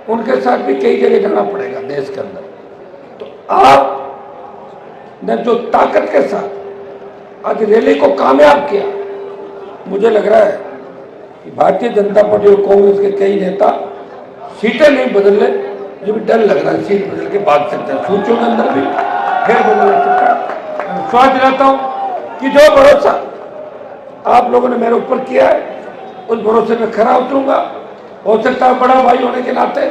उनके साथ भी कई जगह जाना पड़ेगा देश के अंदर। तो आप ने जो ताकत के साथ आज रैली को कामयाब किया, मुझे लग रहा है कि भारतीय जनता पार्टी और कांग्रेस के कई नेता सीटें नहीं बदल ले, जो भी डर लग रहा है सीट बदल के भाग सकते हैं, सूचियों के अंदर भी फिर बदल सकता है। मैं विश्वास दिलाता हूं कि जो भरोसा आप लोगों ने मेरे ऊपर किया है उस भरोसे में खरा उतरूंगा। हो सकता है बड़ा भाई होने के नाते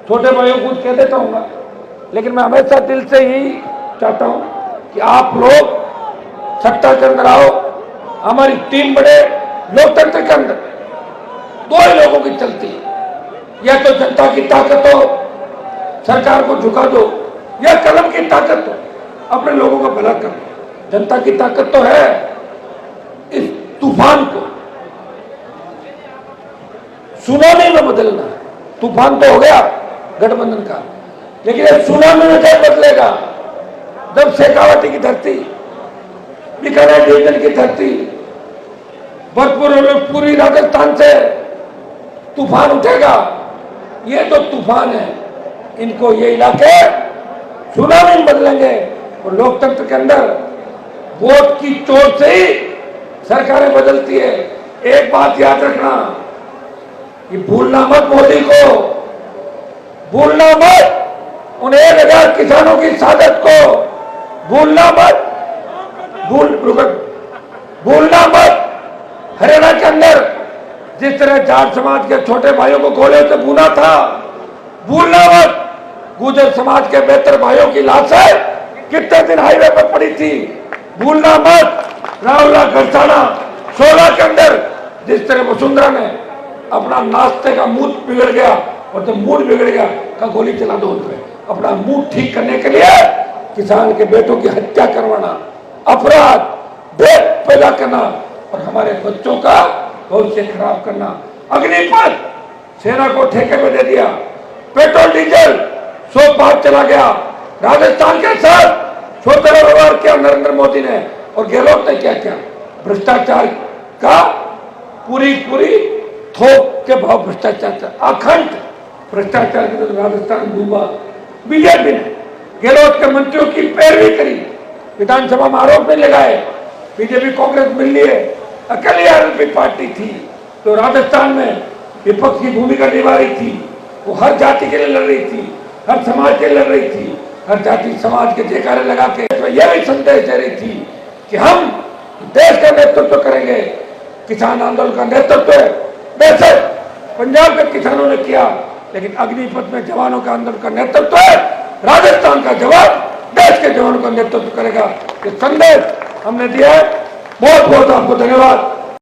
छोटे भाइयों को कुछ कह देता हूँ, लेकिन मैं हमेशा दिल से ही चाहता हूं कि आप लोग सत्ता के अंदर आओ। हमारी टीम बड़े लोकतंत्र के अंदर 2 ही लोगों की चलती है, या तो जनता की ताकत हो, सरकार को झुका दो, या कलम की ताकत हो, अपने लोगों का भला करो। जनता की ताकत तो है इस तूफान को सुनामी में बदलना। तूफान तो हो गया गठबंधन का, लेकिन ये सुनामी में क्या बदलेगा? जब शेखावटी की धरती, बीकानेर डिवीजन की धरती, भरतपुर पूरी राजस्थान से तूफान उठेगा। ये जो तूफान है, इनको ये इलाके सुनामी में बदलेंगे। और लोकतंत्र के अंदर वोट की चोट से ही सरकारें बदलती है। एक बात याद रखना, कि भूलना मत मोदी को, भूलना मत उन 1000 किसानों की शहादत को, भूलना मत, भूलना मत हरियाणा के अंदर जिस तरह जाट समाज के छोटे भाइयों को गोले से भूना था, भूलना मत गुर्जर समाज के बेहतर भाइयों की लाशें कितने दिन हाईवे पर पड़ी थी, भूलना मत रावला घरसाना 16 के अंदर जिस तरह वसुंधरा ने अपना नाश्ते का मूड बिगड़ गया, और जब मूड बिगड़ गया का गोली चला दो उन पे। अपना मूड ठीक करने के लिए किसान के बेटों की हत्या करवाना, अपराध, भेद पैदा करना और हमारे बच्चों का भविष्य खराब करना। अग्निपथ सेना को ठेके में दे दिया, पेट्रोल डीजल 100 पार चला गया। राजस्थान के साथ छोटे व्यवहार किया नरेंद्र मोदी ने, और गहलोत ने क्या किया? भ्रष्टाचार का पूरी थोक के भाव भ्रष्टाचार, अखंड भ्रष्टाचार के तो राजस्थान डूबा। बीजेपी ने गहलोत के मंत्रियों की पैरवी करी, विधानसभा में आरोप नहीं लगाए। बीजेपी कांग्रेस मिल लिए, अकेली आरएलपी पार्टी थी तो राजस्थान में विपक्ष की भूमिका निभा रही थी। वो हर जाति के लिए लड़ रही थी, हर समाज के लिए लड़ रही थी, हर जाति समाज के जयकारे लगा के यह भी संदेश दे रही थी कि हम देश का नेतृत्व करेंगे, किसान आंदोलन का नेतृत्व है। वैसे पंजाब के किसानों ने किया, लेकिन अग्निपथ में जवानों का आंदोलन का नेतृत्व है। राजस्थान का जवान देश के जवानों का नेतृत्व करेगा। ये संदेश हमने दिया है। बहुत बहुत आपको धन्यवाद।